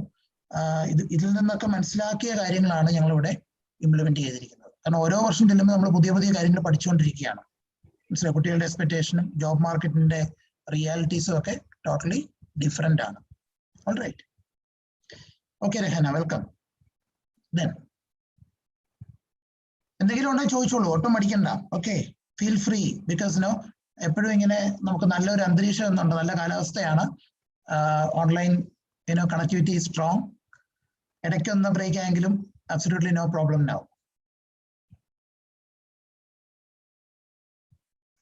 [SPEAKER 1] ഇതിൽ നിന്നൊക്കെ മനസ്സിലാക്കിയ കാര്യങ്ങളാണ് ഞങ്ങൾ ഇവിടെ ഇംപ്ലിമെന്റ് ചെയ്തിരിക്കുന്നത്. കാരണം ഓരോ വർഷം ചെല്ലുമ്പോൾ നമ്മൾ പുതിയ പുതിയ കാര്യങ്ങൾ പഠിച്ചുകൊണ്ടിരിക്കുകയാണ്. മനസ്സിലായോ? കുട്ടികളുടെ എക്സ്പെക്ടേഷനും ജോബ് മാർക്കറ്റിന്റെ റിയാലിറ്റീസും ഒക്കെ ടോട്ടലി ഡിഫറെന്റ് ആണ്. All right. Okay, Rehana, welcome. Then, എന്തെങ്കിലും ഉണ്ടെങ്കിൽ ചോദിച്ചോളൂ, ഒട്ടും മടിക്കണ്ട. ഓക്കെ, ഫീൽ ഫ്രീ. ബിക്കോസ് എപ്പോഴും ഇങ്ങനെ നമുക്ക് നല്ലൊരു അന്തരീക്ഷം എന്നുണ്ട്, നല്ല കാലാവസ്ഥയാണ്. Online connectivity strong. ഇടയ്ക്കൊന്ന് ബ്രേക്ക് ആയെങ്കിലും അബ്സല്യൂട്ട്ലി നോ പ്രോബ്ലം നൗ.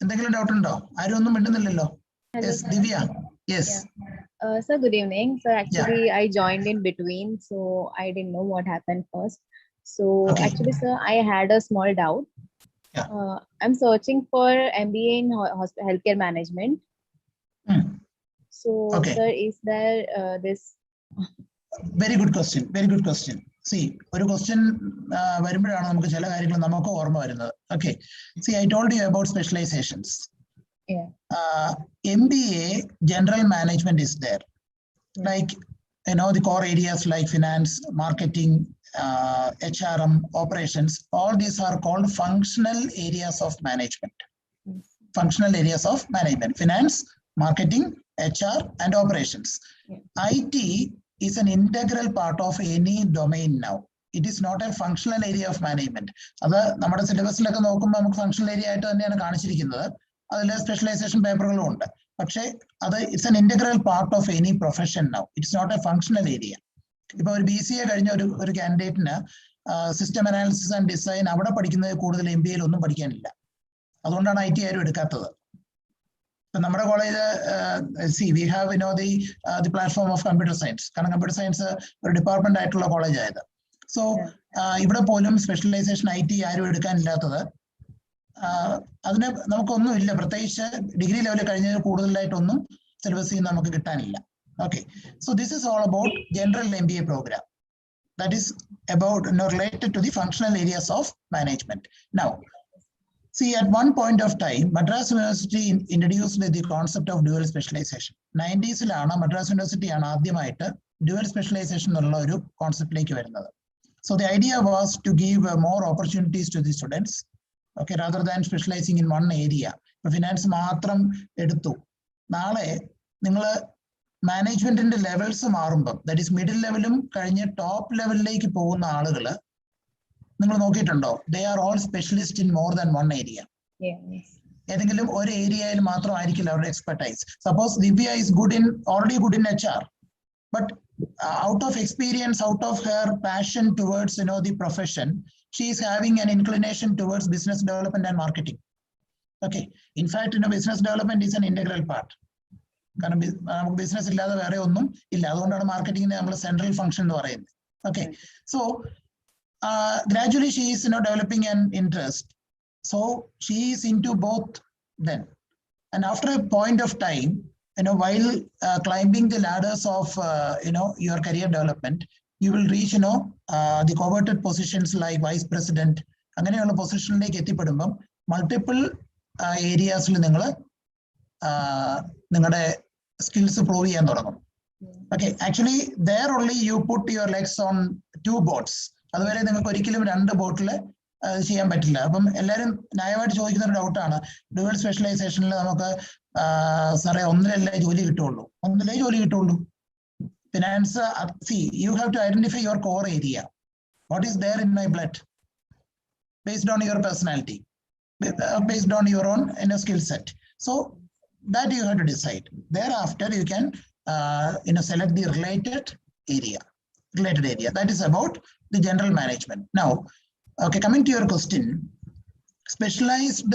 [SPEAKER 1] എന്തെങ്കിലും ഡൗട്ട് ഉണ്ടോ? ആരും ഒന്നും മിണ്ടുന്നില്ലല്ലോ. Yes, Divya. Yes.
[SPEAKER 5] Sir, good evening. So actually, I joined in between, so I didn't know what happened first. So
[SPEAKER 1] Okay.
[SPEAKER 5] actually, sir, I had a small doubt.
[SPEAKER 1] Yeah.
[SPEAKER 5] I'm searching for MBA in healthcare management. So,
[SPEAKER 1] Okay.
[SPEAKER 5] sir, is there this?
[SPEAKER 1] Very good question. Very good question. See, ഒരു question വരുമ്പോഴാണ് നമുക്ക് ചില കാര്യങ്ങൾ നമുക്ക് ഓർമ്മ വരുന്നത്. Okay. See, I told you about specializations.
[SPEAKER 5] Yeah.
[SPEAKER 1] MBA general management is there. Like, the core areas like finance, marketing, HRM, operations, all these are called functional areas of management. Functional areas of management: finance, marketing, HR, and operations.
[SPEAKER 5] Yeah.
[SPEAKER 1] IT is an integral part of any domain now. It is not a functional area of management. അത് നമ്മുടെ സിലബസിലൊക്കെ നോക്കുമ്പോൾ നമുക്ക് functional area ആയിട്ട് തന്നെയാണ് കാണിച്ചിരിക്കുന്നത്. അതിൽ specialisation പേപ്പറുകളും ഉണ്ട്. പക്ഷേ അത് it's an integral part of any profession now. It's not a functional area. ഇപ്പൊ ഒരു BCA കഴിഞ്ഞ ഒരു കാൻഡിഡേറ്റിന് സിസ്റ്റം അനാലിസിസ് ആൻഡ് ഡിസൈൻ അവിടെ പഠിക്കുന്നത് കൂടുതൽ MBA ഒന്നും പഠിക്കാനില്ല. അതുകൊണ്ടാണ് IT ആരും എടുക്കാത്തത്. ഇപ്പൊ നമ്മുടെ college we have the platform of computer science. കാരണം കമ്പ്യൂട്ടർ സയൻസ് ഒരു ഡിപ്പാർട്ട്മെന്റ് ആയിട്ടുള്ള കോളേജ് ആയത്. സോ ഇവിടെ പോലും സ്പെഷ്യലൈസേഷൻ IT ആരും എടുക്കാനില്ലാത്തത് അതിന് നമുക്കൊന്നും ഇല്ല. പ്രത്യേകിച്ച് ഡിഗ്രി ലെവലിൽ കഴിഞ്ഞതിൽ കൂടുതലായിട്ടൊന്നും സിലബസിൽ നിന്ന് നമുക്ക് കിട്ടാനില്ല. Okay, so this is all about general MBA program. That is about related to the functional areas of management. Now, see, at one point of time, Madras University introduced the concept of dual specialization. 90s Madras University ആണ് ആദ്യമായിട്ട് dual specialization എന്നുള്ള ഒരു കോൺസെപ്റ്റിലേക്ക് വരുന്നത്. So the idea was to give more opportunities to the students. Okay, rather than specializing in one area. Finance മാത്രം എടുത്തു. നാളെ നിങ്ങൾ മാനേജ്മെന്റിന്റെ ലെവൽസ് മാറുമ്പോൾ ദാറ്റ് ഈസ് മിഡിൽ ലെവലും കഴിഞ്ഞ് ടോപ്പ് ലെവലിലേക്ക് പോകുന്ന ആളുകൾ നിങ്ങൾ നോക്കിയിട്ടുണ്ടോ? They are all specialist in more than one area.
[SPEAKER 5] Yes.
[SPEAKER 1] ഏതെങ്കിലും ഒരു ഏരിയയിൽ മാത്രമായിരിക്കില്ല അവരുടെ expertise. Suppose Divya is already good in HR, but out of experience, out of her passion towards the profession, she is having an inclination towards business development and marketing. Okay, in fact business development is an integral part. കാരണം നമുക്ക് business ഇല്ലാതെ വേറെ ഒന്നും ഇല്ല. അതുകൊണ്ടാണ് മാർക്കറ്റിംഗിനെ നമ്മൾ central function എന്ന് പറയുന്നത്. Okay, so gradually she is developing an interest, so she is into both then, and after a point of time, while climbing the ladders of your career development, you will reach the coveted positions like vice president. അങ്ങനെയുള്ള പൊസിഷനിലേക്ക് എത്തിപ്പെടുമ്പം multiple ഏരിയാസിൽ നിങ്ങൾ നിങ്ങളുടെ skills prove ചെയ്യാൻ തുടങ്ങും. Okay, actually there only you put your legs on 2 boats. അതുവരെ നിങ്ങൾക്ക് ഒരിക്കലും 2 ബോട്ടിൽ ചെയ്യാൻ പറ്റില്ല. അപ്പം എല്ലാവരും ന്യായമായിട്ട് ചോദിക്കുന്ന ഒരു ഡൗട്ടാണ്, ഡ്യുവൽ സ്പെഷ്യലൈസേഷനിൽ നമുക്ക് സാറേ ഒന്നിലല്ലേ ജോലി കിട്ടുള്ളൂ? ഒന്നിലേ ജോലി കിട്ടുള്ളൂ. Finance, see, you have to identify your core area. What is there in my blood? Based on your personality, based on your own skill set. So that you have to decide. Thereafter you can select the related area. That is about the general management. Now, okay, coming to your question, specialized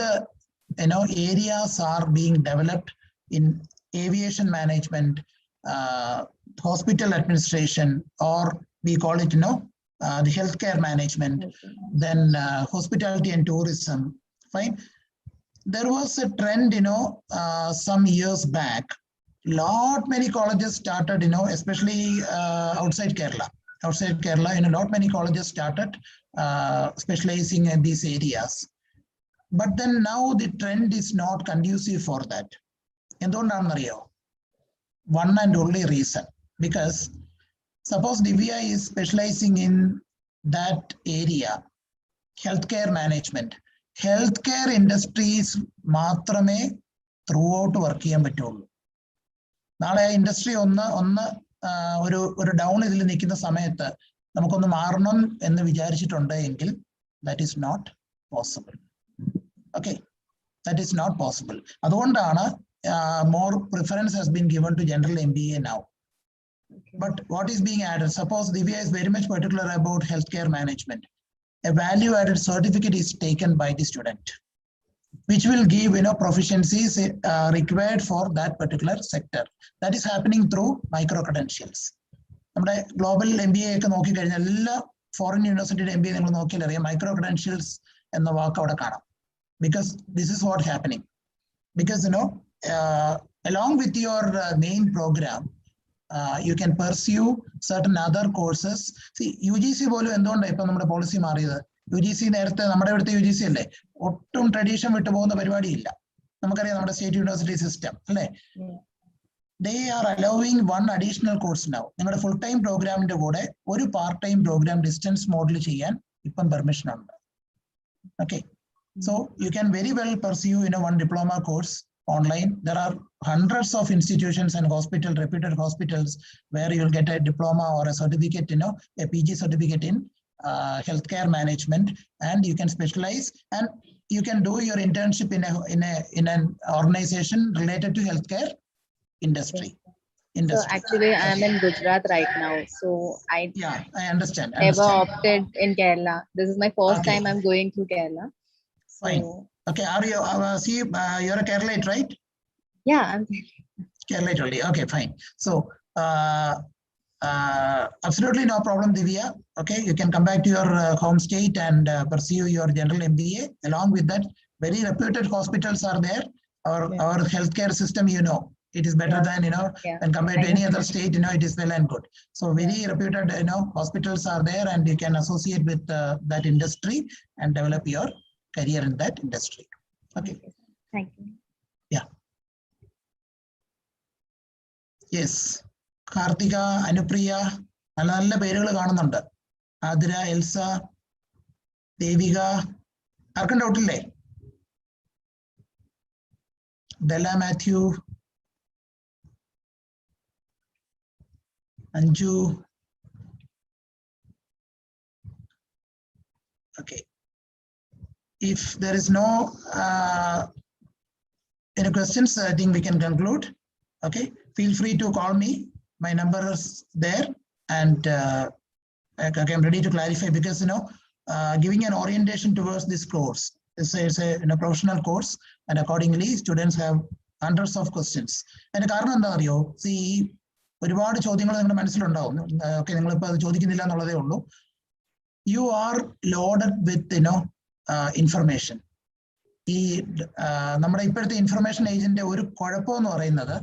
[SPEAKER 1] areas are being developed in aviation management, hospital administration, or we call it the healthcare management, then hospitality and tourism. Fine. There was a trend some years back. Many colleges started, especially outside Kerala, many colleges started specializing in these areas. But then now the trend is not conducive for that. One and only reason, because suppose Divya is specializing in that area, healthcare management. Healthcare industries മാത്രമേ throughout work ചെയ്യാൻ പറ്റുള്ളൂ. നാളെ industry ഒരു down ഇതിൽ നിൽക്കുന്ന സമയത്ത് നമുക്കൊന്ന് മാറണം എന്ന് വിചാരിച്ചിട്ടുണ്ട് എങ്കിൽ that is not possible. Okay, that is not possible. അതുകൊണ്ടാണ് more preference has been given to general MBA now. Okay. But what is being added? Suppose Divya is very much particular about healthcare management. A value-added certificate is taken by the student, which will give proficiencies required for that particular sector. That is happening through micro credentials. നമ്മുടെ global MBA ഒക്കെ നോക്കിക്കഴിഞ്ഞാൽ എല്ലാ foreign യൂണിവേഴ്സിറ്റിയുടെ MBA നിങ്ങൾ നോക്കിയാൽ അറിയാം, micro credentials എന്ന വാക്ക് അവിടെ കാണാം. Because this is what happening. Because along with your main program, you can pursue certain other courses. See, UGC പോലും എന്തുകൊണ്ടാണ് ഇപ്പൊ നമ്മുടെ പോളിസി മാറിയത്? UGC നേരത്തെ നമ്മുടെ ഇവിടുത്തെ UGC അല്ലേ, ഒട്ടും ട്രഡീഷൻ വിട്ടുപോകുന്ന പരിപാടിയില്ല. നമുക്കറിയാം നമ്മുടെ സ്റ്റേറ്റ് യൂണിവേഴ്സിറ്റി സിസ്റ്റം അല്ലേ. They are allowing one additional course now. നിങ്ങളുടെ ഫുൾ ടൈം പ്രോഗ്രാമിന്റെ കൂടെ ഒരു പാർട്ട് ടൈം പ്രോഗ്രാം ഡിസ്റ്റൻസ് മോഡിൽ ചെയ്യാൻ ഇപ്പം പെർമിഷൻ ഉണ്ട്. Okay, so you can very well pursue one diploma course online. There are hundreds of institutions and reputed hospitals where you will get a diploma or a certificate, a PG certificate in healthcare management, and you can specialize and you can do your internship in an organization related to healthcare industry.
[SPEAKER 5] So actually I am in Gujarat right now, so I
[SPEAKER 1] understand.
[SPEAKER 5] Never opted in Kerala. This is my first time I'm going to Kerala. So,
[SPEAKER 1] fine. Okay, are you you're a Keralite, right?
[SPEAKER 5] Yeah, I'm
[SPEAKER 1] Keralite only. Okay, fine. So absolutely no problem, Divya. Okay, you can come back to your home state and pursue your general MBA. Along with that, very reputed hospitals are there. Our healthcare system, it is better than when compared to any other state. It is well and good. So very reputed hospitals are there, and you can associate with that industry and develop your career in that industry. Okay.
[SPEAKER 5] Thank you.
[SPEAKER 1] Yeah. Yes. Karthika, Anupriya, നല്ല നല്ല പേരുകൾ കാണുന്നുണ്ട്. Athira, Elsa, Devika, ആർക്കും ഡൗട്ടില്ലേ? Della Mathew, Anju. Okay. If there is no any questions, I think we can conclude. Okay. Feel free to call me. My number is there, and I'm ready to clarify, because giving an orientation towards this course is a professional course, and accordingly students have hundreds of questions. And കാരണം എന്താ അറിയോ, see, ഒരുപാട് ചോദ്യങ്ങൾ നിങ്ങളുടെ മനസ്സിലുണ്ടാവും. Okay, നിങ്ങളിപ്പോൾ അത് ചോദിക്കുന്നില്ല എന്നുള്ളതേ ഉള്ളൂ. You are loaded with information. ഈ നമ്മുടെ ഇപ്പോഴത്തെ ഇൻഫർമേഷൻ ഏജിന്റെ ഒരു കുഴപ്പം എന്ന് പറയുന്നത്,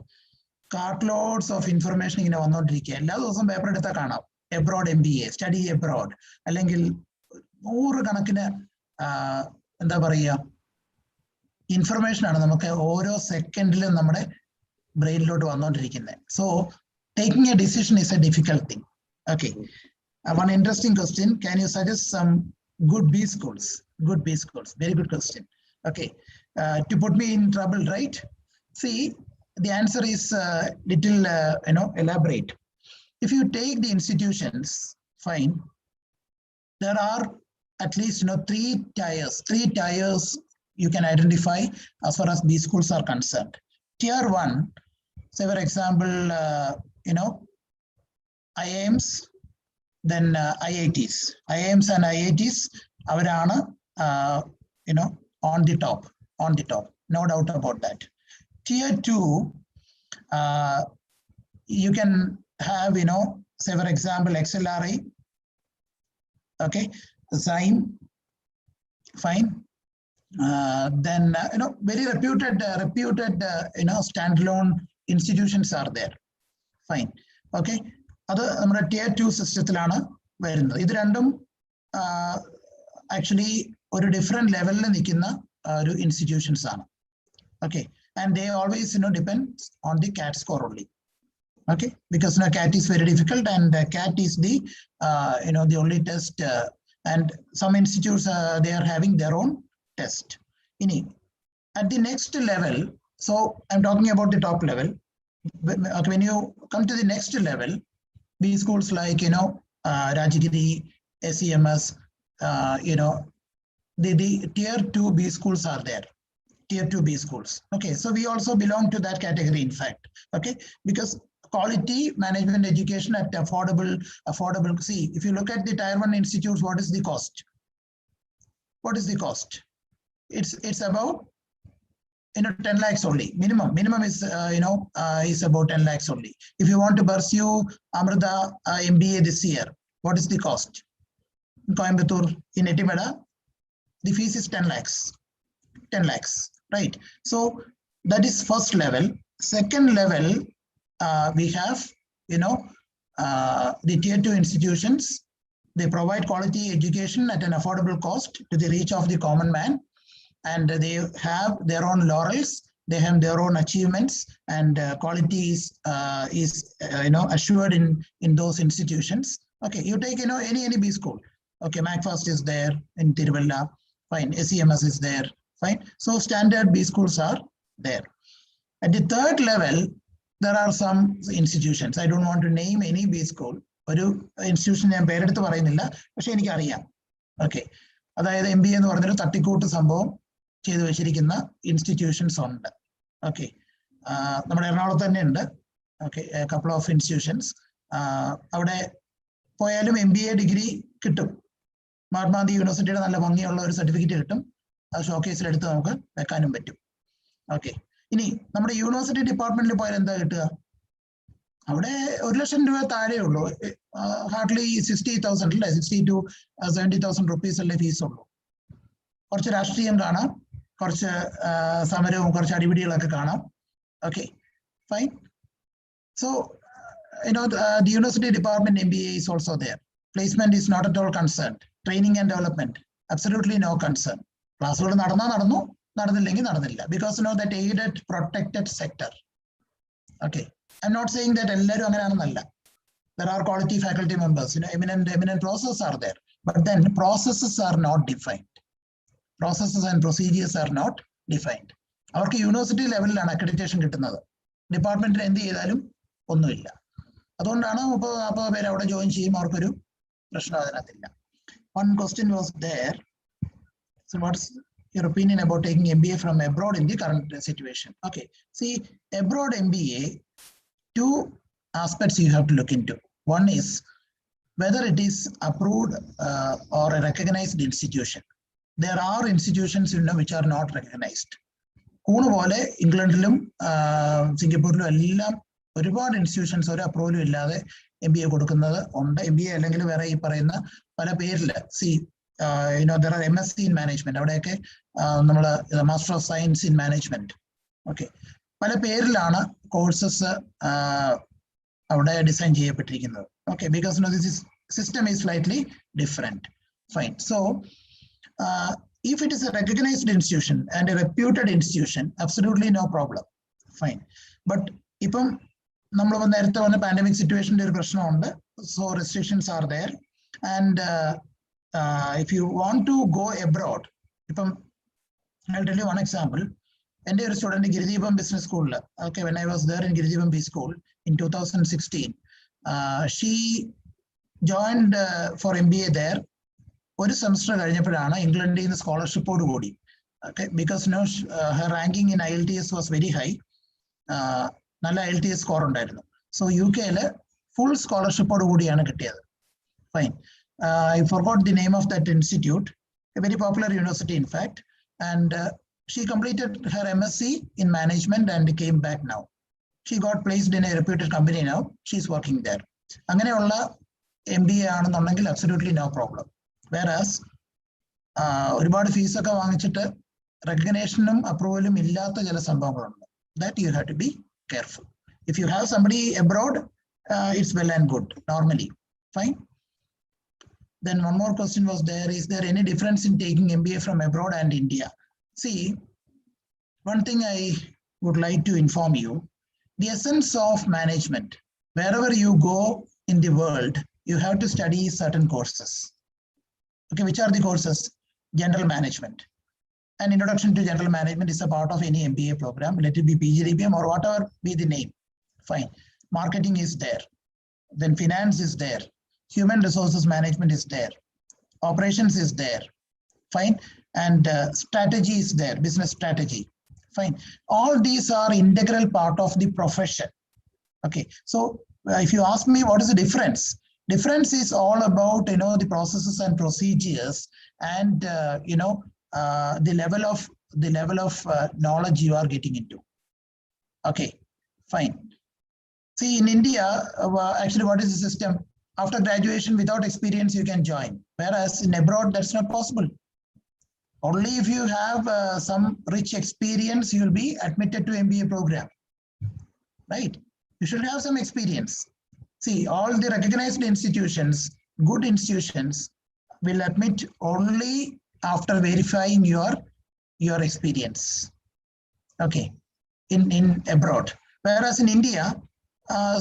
[SPEAKER 1] കാർട്ട് ലോഡ്സ് ഓഫ് ഇൻഫർമേഷൻ ഇങ്ങനെ വന്നുകൊണ്ടിരിക്കുക. എല്ലാ ദിവസവും പേപ്പർ എടുത്താൽ കാണാം എബ്രോഡ് MBA, സ്റ്റഡി എബ്രോഡ്, അല്ലെങ്കിൽ 100 കണക്കിന് എന്താ പറയുക ഇൻഫർമേഷൻ ആണ് നമുക്ക് ഓരോ സെക്കൻഡിലും നമ്മുടെ ബ്രെയിനിലോട്ട് വന്നുകൊണ്ടിരിക്കുന്നത്. So taking A decision is A difficult thing. Okay, one interesting question: can you suggest some good B schools? Good B schools, very good question. Okay, to put me in trouble, right? See, the answer is little elaborate. If you take the institutions, fine, there are at least 3 tiers you can identify as far as B schools are concerned. Tier 1, say for example, IIMs, then IITs. IIMs and IITs, avarana on the top, no doubt about that. Tier 2, you can have say for example XLRI, okay, Zyme, fine. Then very reputed standalone institutions are there, fine. Okay, അത് നമ്മുടെ Tier 2 സിസ്റ്റത്തിലാണ് വരുന്നത്. ഇത് രണ്ടും actually ഒരു different ലെവലിൽ നിൽക്കുന്ന ഒരു institutions ആണ്. Okay, and they always depends on the CAT score only. Okay, because CAT is very difficult, and CAT is the the only test, and some institutes they are having their own test. At the next level, so I'm talking about the top level. When you come to the next level, B schools like Rajagiri, SEMS, the Tier 2 B schools are there. Tier 2 B schools. Okay, so we also belong to that category, in fact. Okay, because quality management education at affordable. See, if you look at the Tier 1 institutes, what is the cost? What is the cost? It's about 10 lakhs only. Minimum is is about 10 lakhs only. If you want to pursue Amrita MBA this year, what is the cost? In Coimbatore, in Etimada, the fees is 10 lakhs. 10 lakhs, right? So that is first level. Second level, we have the Tier 2 institutions. They provide quality education at an affordable cost to the reach of the common man, and they have their own laurels, they have their own achievements, and quality is assured in those institutions. Okay, you take any B school. Okay, MacFast is there in Tiruvalla, fine. SEMS is there, fine. So standard B schools are there. At the third level, there are some institutions. I don't want to name any B school. ഒരു institution ഞാൻ പേരെടുത്ത് പറയുന്നില്ല, പക്ഷെ എനിക്കറിയാം. Okay, അതായത് MBA എന്ന് പറഞ്ഞൊരു തട്ടിക്കൂട്ട് സംഭവം ചെയ്തു വെച്ചിരിക്കുന്ന ഇൻസ്റ്റിറ്റ്യൂഷൻസ് ഉണ്ട്. ഓക്കെ, നമ്മുടെ എറണാകുളത്ത് തന്നെ ഉണ്ട്. Okay, couple of institutions. അവിടെ പോയാലും MBA ഡിഗ്രി കിട്ടും. മഹാത്മാഗാന്ധി യൂണിവേഴ്സിറ്റിയുടെ നല്ല ഭംഗിയുള്ള ഒരു സർട്ടിഫിക്കറ്റ് കിട്ടും. അത് ഷോക്കേസിൽ എടുത്ത് നമുക്ക് വെക്കാനും പറ്റും. ഓക്കെ, ഇനി നമ്മുടെ യൂണിവേഴ്സിറ്റി ഡിപ്പാർട്ട്മെന്റിൽ പോയാൽ എന്താ കിട്ടുക? അവിടെ 1 ലക്ഷം രൂപ താഴെ ഉള്ളൂ. ഹാർഡ്ലി 60,000 അല്ലേ, 60 to 70,000 റുപ്പീസ് അല്ലേ ഫീസ് ഉള്ളൂ. കുറച്ച് രാഷ്ട്രീയം കാണാം, കുറച്ച് സമരവും കുറച്ച് അടിപിടികളൊക്കെ കാണാം. Okay, fine. So the university department MBA is also there. Placement is not at all concerned. Training and development, absolutely no concern. ക്ലാസ്സുകൾ നടന്നു, നടന്നില്ലെങ്കിൽ നടന്നില്ല. Because that aided protected sector. Okay, I'm not saying that എല്ലാവരും അങ്ങനെയാണെന്നല്ല. There are quality faculty members, eminent processes are there, but then processes are not defined. Processes and procedures are not defined. അവർക്ക് university ലെവലിലാണ് accreditation കിട്ടുന്നത്. ഡിപ്പാർട്ട്മെന്റിൽ എന്ത് ചെയ്താലും ഒന്നുമില്ല. അതുകൊണ്ടാണ് 30-40 പേര് അവിടെ ജോയിൻ ചെയ്യും, അവർക്കൊരു പ്രശ്നം അതിനകത്തില്ല. One question was there. So what's your opinion about taking MBA from abroad in the current situation? Okay, see, abroad MBA, two aspects you have to look into. One is whether it is approved or a recognized institution. There are institutions which are not recognized. കൂണ് പോലെ ഇംഗ്ലണ്ടിലും സിംഗപ്പൂരിലും എല്ലാം ഒരുപാട് institutions ഒരു അപ്രൂവലും ഇല്ലാതെ MBA കൊടുക്കുന്നത് ഉണ്ട്. MBA അല്ലെങ്കിൽ വേറെ ഈ പറയുന്ന പല പേരിൽ there are MSc in management, അവിടെയൊക്കെ നമ്മൾ master of science in management, okay, പല പേരിലാണ് കോഴ്സസ് അവിടെ ഡിസൈൻ ചെയ്യപ്പെട്ടിരിക്കുന്നത്. Okay, because this system is slightly different. Fine. So if it is a recognized institution and a reputed institution, absolutely no problem. Fine. But ഇപ്പം നമ്മൾ നേരത്തെ വന്ന pandemic സിറ്റുവേഷൻ്റെ ഒരു പ്രശ്നമുണ്ട്. So restrictions are there. And if you want to go abroad, ഇപ്പം I'll tell you one example. എൻ്റെ ഒരു student Girideepam business സ്കൂളിൽ, okay, when I was there in Giridipam B School in 2016, she joined for MBA there. ഒരു semester കഴിഞ്ഞപ്പോഴാണ് ഇംഗ്ലണ്ടിൽ നിന്ന് സ്കോളർഷിപ്പോട് കൂടി, okay, because her ranking in IELTS was very high, നല്ല IELTS score ഉണ്ടായിരുന്നു. സോ UK ഫുൾ സ്കോളർഷിപ്പോട് കൂടിയാണ് കിട്ടിയത്. Fine. I forgot the name of that institute, a very popular university in fact, and she completed her MSc in management and came back now. She got placed in a reputed company now. She's working there. അങ്ങനെയുള്ള MBA ആണെന്നുണ്ടെങ്കിൽ absolutely no problem. Whereas ഒരുപാട് ഫീസൊക്കെ വാങ്ങിച്ചിട്ട് റെക്കഗ്നേഷനും അപ്രൂവലും ഇല്ലാത്ത ചില സംഭവങ്ങളുണ്ട്. That you have to be careful. If you have somebody abroad, it's well and good normally. Fine. Then one more question was there. Is there any difference in taking MBA from abroad and India? See, one thing I would like to inform you, the essence of management, wherever you go in the world, you have to study certain courses. Okay, which are the courses? General management. An introduction to general management is a part of any MBA program. Let it be PGDBM or whatever be the name. Fine. Marketing is there. Then finance is there. Human resources management is there. Operations is there. Fine. And strategy is there. Business strategy. Fine. All these are integral part of the profession. Okay. So if you ask me what is the difference? Difference is all about, the processes and procedures and, the level of knowledge you are getting into. Okay, fine. See, in India, actually, what is the system? After graduation, without experience, you can join. Whereas in abroad, that's not possible. Only if you have some rich experience, you will be admitted to MBA program, right? You should have some experience. See, all the recognized institutions, good institutions, will admit only after verifying your experience. Okay, in abroad. Whereas in India,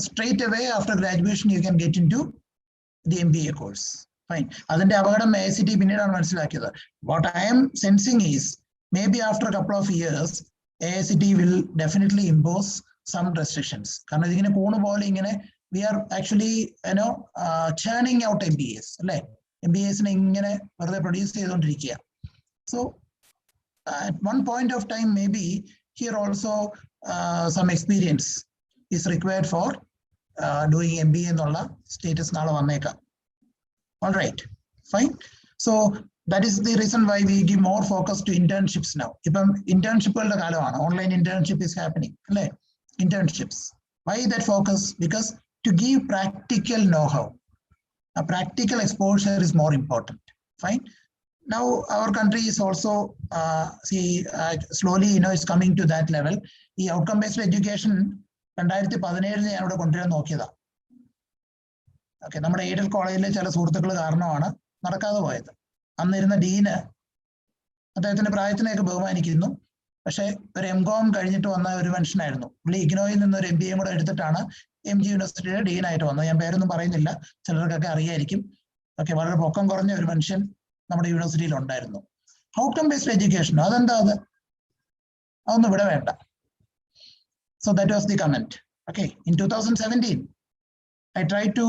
[SPEAKER 1] straight away after graduation, you can get into the MBA course. Fine. അതിന്റെ അപകടം AICTE പിന്നീടാണ് മനസ്സിലാക്കിയത്. What I am sensing is maybe after a couple of years, AICTE will definitely impose some restrictions. കാരണം ഇതിങ്ങനെ കൂണ് പോലെ ഇങ്ങനെ we are actually churning out MBAs, അല്ലെ? MBAs-നെ ഇങ്ങനെ വെറുതെ പ്രൊഡ്യൂസ് ചെയ്തുകൊണ്ടിരിക്കുക. So at one point of time, maybe here also some experience is required for doing MBA എന്നുള്ള status നാളെ വന്നേക്കാം. All right, fine. So that is the reason why we give more focus to internships now. ഇപ്പം ഇന്റേൺഷിപ്പുകളുടെ കാലമാണ്. Online internship is happening, അല്ലെ? Internships. Why that focus? Because to give practical know-how, a practical exposure is more important. Fine. Now our country is also slowly, is coming to that level. The outcome-based education, 2017 ഞാൻ ഇവിടെ കൊണ്ടുവരാൻ നോക്കിയതാ. Okay, നമ്മുടെ aided കോളേജിലെ ചില സുഹൃത്തുക്കൾ കാരണമാണ് നടക്കാതെ പോയത്. അന്നിരുന്ന ഡീന് അദ്ദേഹത്തിന്റെ പ്രായത്തിനെയൊക്കെ ബഹുമാനിക്കുന്നു. പക്ഷെ ഒരു MCOM കഴിഞ്ഞിട്ട് വന്ന ഒരു മനുഷ്യനായിരുന്നു. പുള്ളി ഇഗ്നോയിൽ നിന്ന് ഒരു MBA കൂടെ എടുത്തിട്ടാണ് MG യൂണിവേഴ്സിറ്റിയുടെ ഡീനായിട്ട് വന്നത്. ഞാൻ പേരൊന്നും പറയുന്നില്ല, ചിലർക്കൊക്കെ അറിയായിരിക്കും. ഓക്കെ, വളരെ പൊക്കം കുറഞ്ഞ ഒരു മനുഷ്യൻ നമ്മുടെ യൂണിവേഴ്സിറ്റിയിൽ ഉണ്ടായിരുന്നു. ഔട്ട്കം ബേസ്ഡ് എഡ്യൂക്കേഷൻ, അതെന്താ അത്? അതൊന്നും ഇവിടെ വേണ്ട. So that was the comment. Okay, in 2017, I tried to,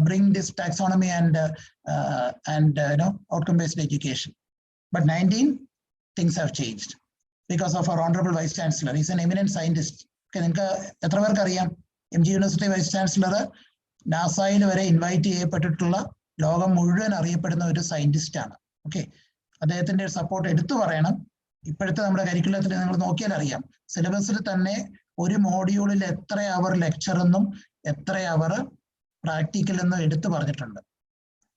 [SPEAKER 1] bring this taxonomy and outcome-based education. But 19, things have changed because of our honorable Vice Chancellor. He's an eminent scientist. നിങ്ങൾക്ക് എത്ര പേർക്ക് അറിയാം MG University Vice Chancellor നാസയിൽ വരെ invite ചെയ്യപ്പെട്ടിട്ടുള്ള ലോകം മുഴുവൻ അറിയപ്പെടുന്ന ഒരു scientist ആണ്. ഓക്കെ, അദ്ദേഹത്തിന്റെ സപ്പോർട്ട് എടുത്തു പറയണം. ഇപ്പോഴത്തെ നമ്മുടെ കരിക്കുലത്തിൽ നിങ്ങൾ നോക്കിയാൽ അറിയാം, സിലബസിൽ തന്നെ ഒരു മോഡ്യൂളിൽ എത്ര അവർ ലെക്ചർ എന്നും എത്ര അവർ പ്രാക്ടിക്കൽ എന്നും എടുത്തു പറഞ്ഞിട്ടുണ്ട്.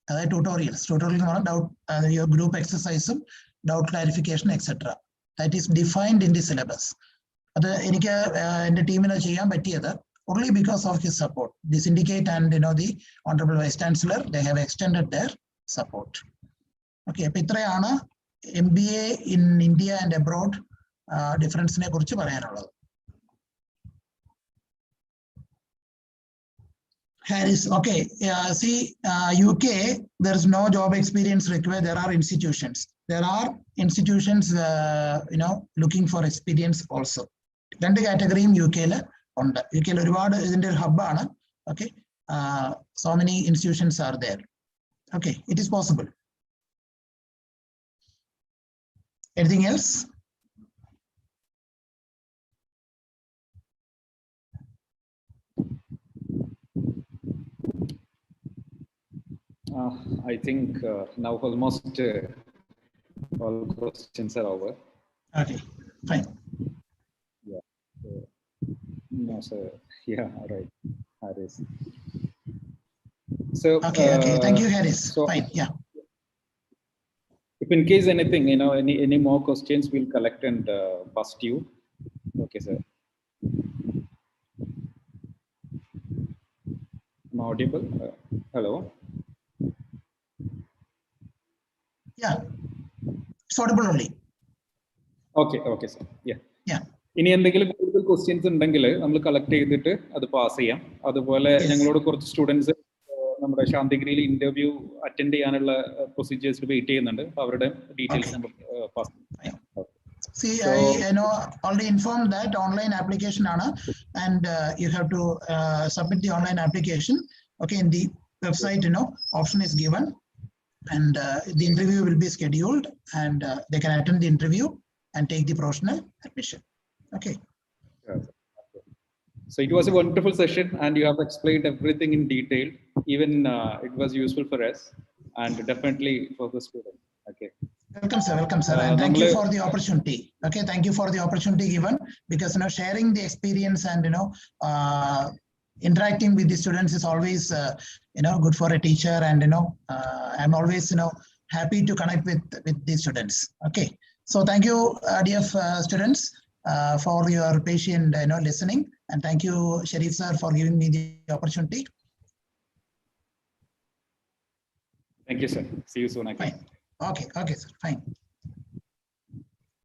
[SPEAKER 1] അതായത് ട്യൂട്ടോറിയൽ എന്ന് പറഞ്ഞാൽ ഡൗട്ട് ഗ്രൂപ്പ് എക്സസൈസും doubt clarification etcetera. That is defined in the syllabus. അത് എനിക്ക് എൻ്റെ ടീമിന് ചെയ്യാൻ പറ്റിയത് only because of his support. This indicate and the Honorable Vice Chancellor, they have extended their support. Okay, അപ്പൊ ഇത്രയാണ് MBA in India and abroad ഡിഫറൻസിനെ കുറിച്ച് പറയാനുള്ളത്. Harris, okay, see, UK, there is no job experience required. There are institutions. Looking for experience also. രണ്ട് കാറ്റഗറിയും UK ഉണ്ട്. UK ഒരുപാട് ഇതിന്റെ ഒരു ഹബ്ബാണ്. Okay, so many institutions are there. Okay, it is possible. Anything else?
[SPEAKER 2] I think now almost all questions are over.
[SPEAKER 1] Okay, fine.
[SPEAKER 2] Yeah. No, sir. Yeah, right. Harris. So.
[SPEAKER 1] Okay. Thank you, Harris.
[SPEAKER 2] So,
[SPEAKER 1] fine. Yeah.
[SPEAKER 2] If in case anything, any more questions, we'll collect and bust you. Okay, sir. Am I audible? Hello.
[SPEAKER 1] Yeah. It's audible only.
[SPEAKER 2] Okay, sir. Yeah.
[SPEAKER 1] ഇനി
[SPEAKER 2] എന്തെങ്കിലും കൂടുതൽ questions ഉണ്ടെങ്കിൽ നമ്മൾ collect ചെയ്തിട്ട് അത് pass ചെയ്യാം. അതുപോലെ ഞങ്ങളോട് കുറച്ച് സ്റ്റുഡൻസ് നമ്മുടെ ശാന്തിഗിരിയിൽ ഇന്റർവ്യൂ അറ്റൻഡ് ചെയ്യാനുള്ള പ്രൊസീജിയേഴ്സിൽ വെയിറ്റ് ചെയ്യുന്നുണ്ട്. അവരുടെ ഡീറ്റെയിൽസ് നമ്മൾ പാസ് ചെയ്യാം.
[SPEAKER 1] See, I know already informed that online application ആണ്, and you have to submit the online application. Okay, in the website, option is given, and the interview will be scheduled, and they can attend the interview and take the professional admission. Okay.
[SPEAKER 2] So it was a wonderful session, and you have explained everything in detail. Even it was useful for us, and definitely for the students. Okay.
[SPEAKER 1] Welcome, sir. And thank you for the opportunity. Okay, thank you for the opportunity given, because sharing the experience and interacting with the students is always good for a teacher, and I'm always happy to connect with the students. Okay, so thank you, dear students, for your patient listening, and thank you, Sharif sir, for giving me the opportunity.
[SPEAKER 2] Thank you, sir. See you soon again.
[SPEAKER 1] Fine. Okay, sir. Fine.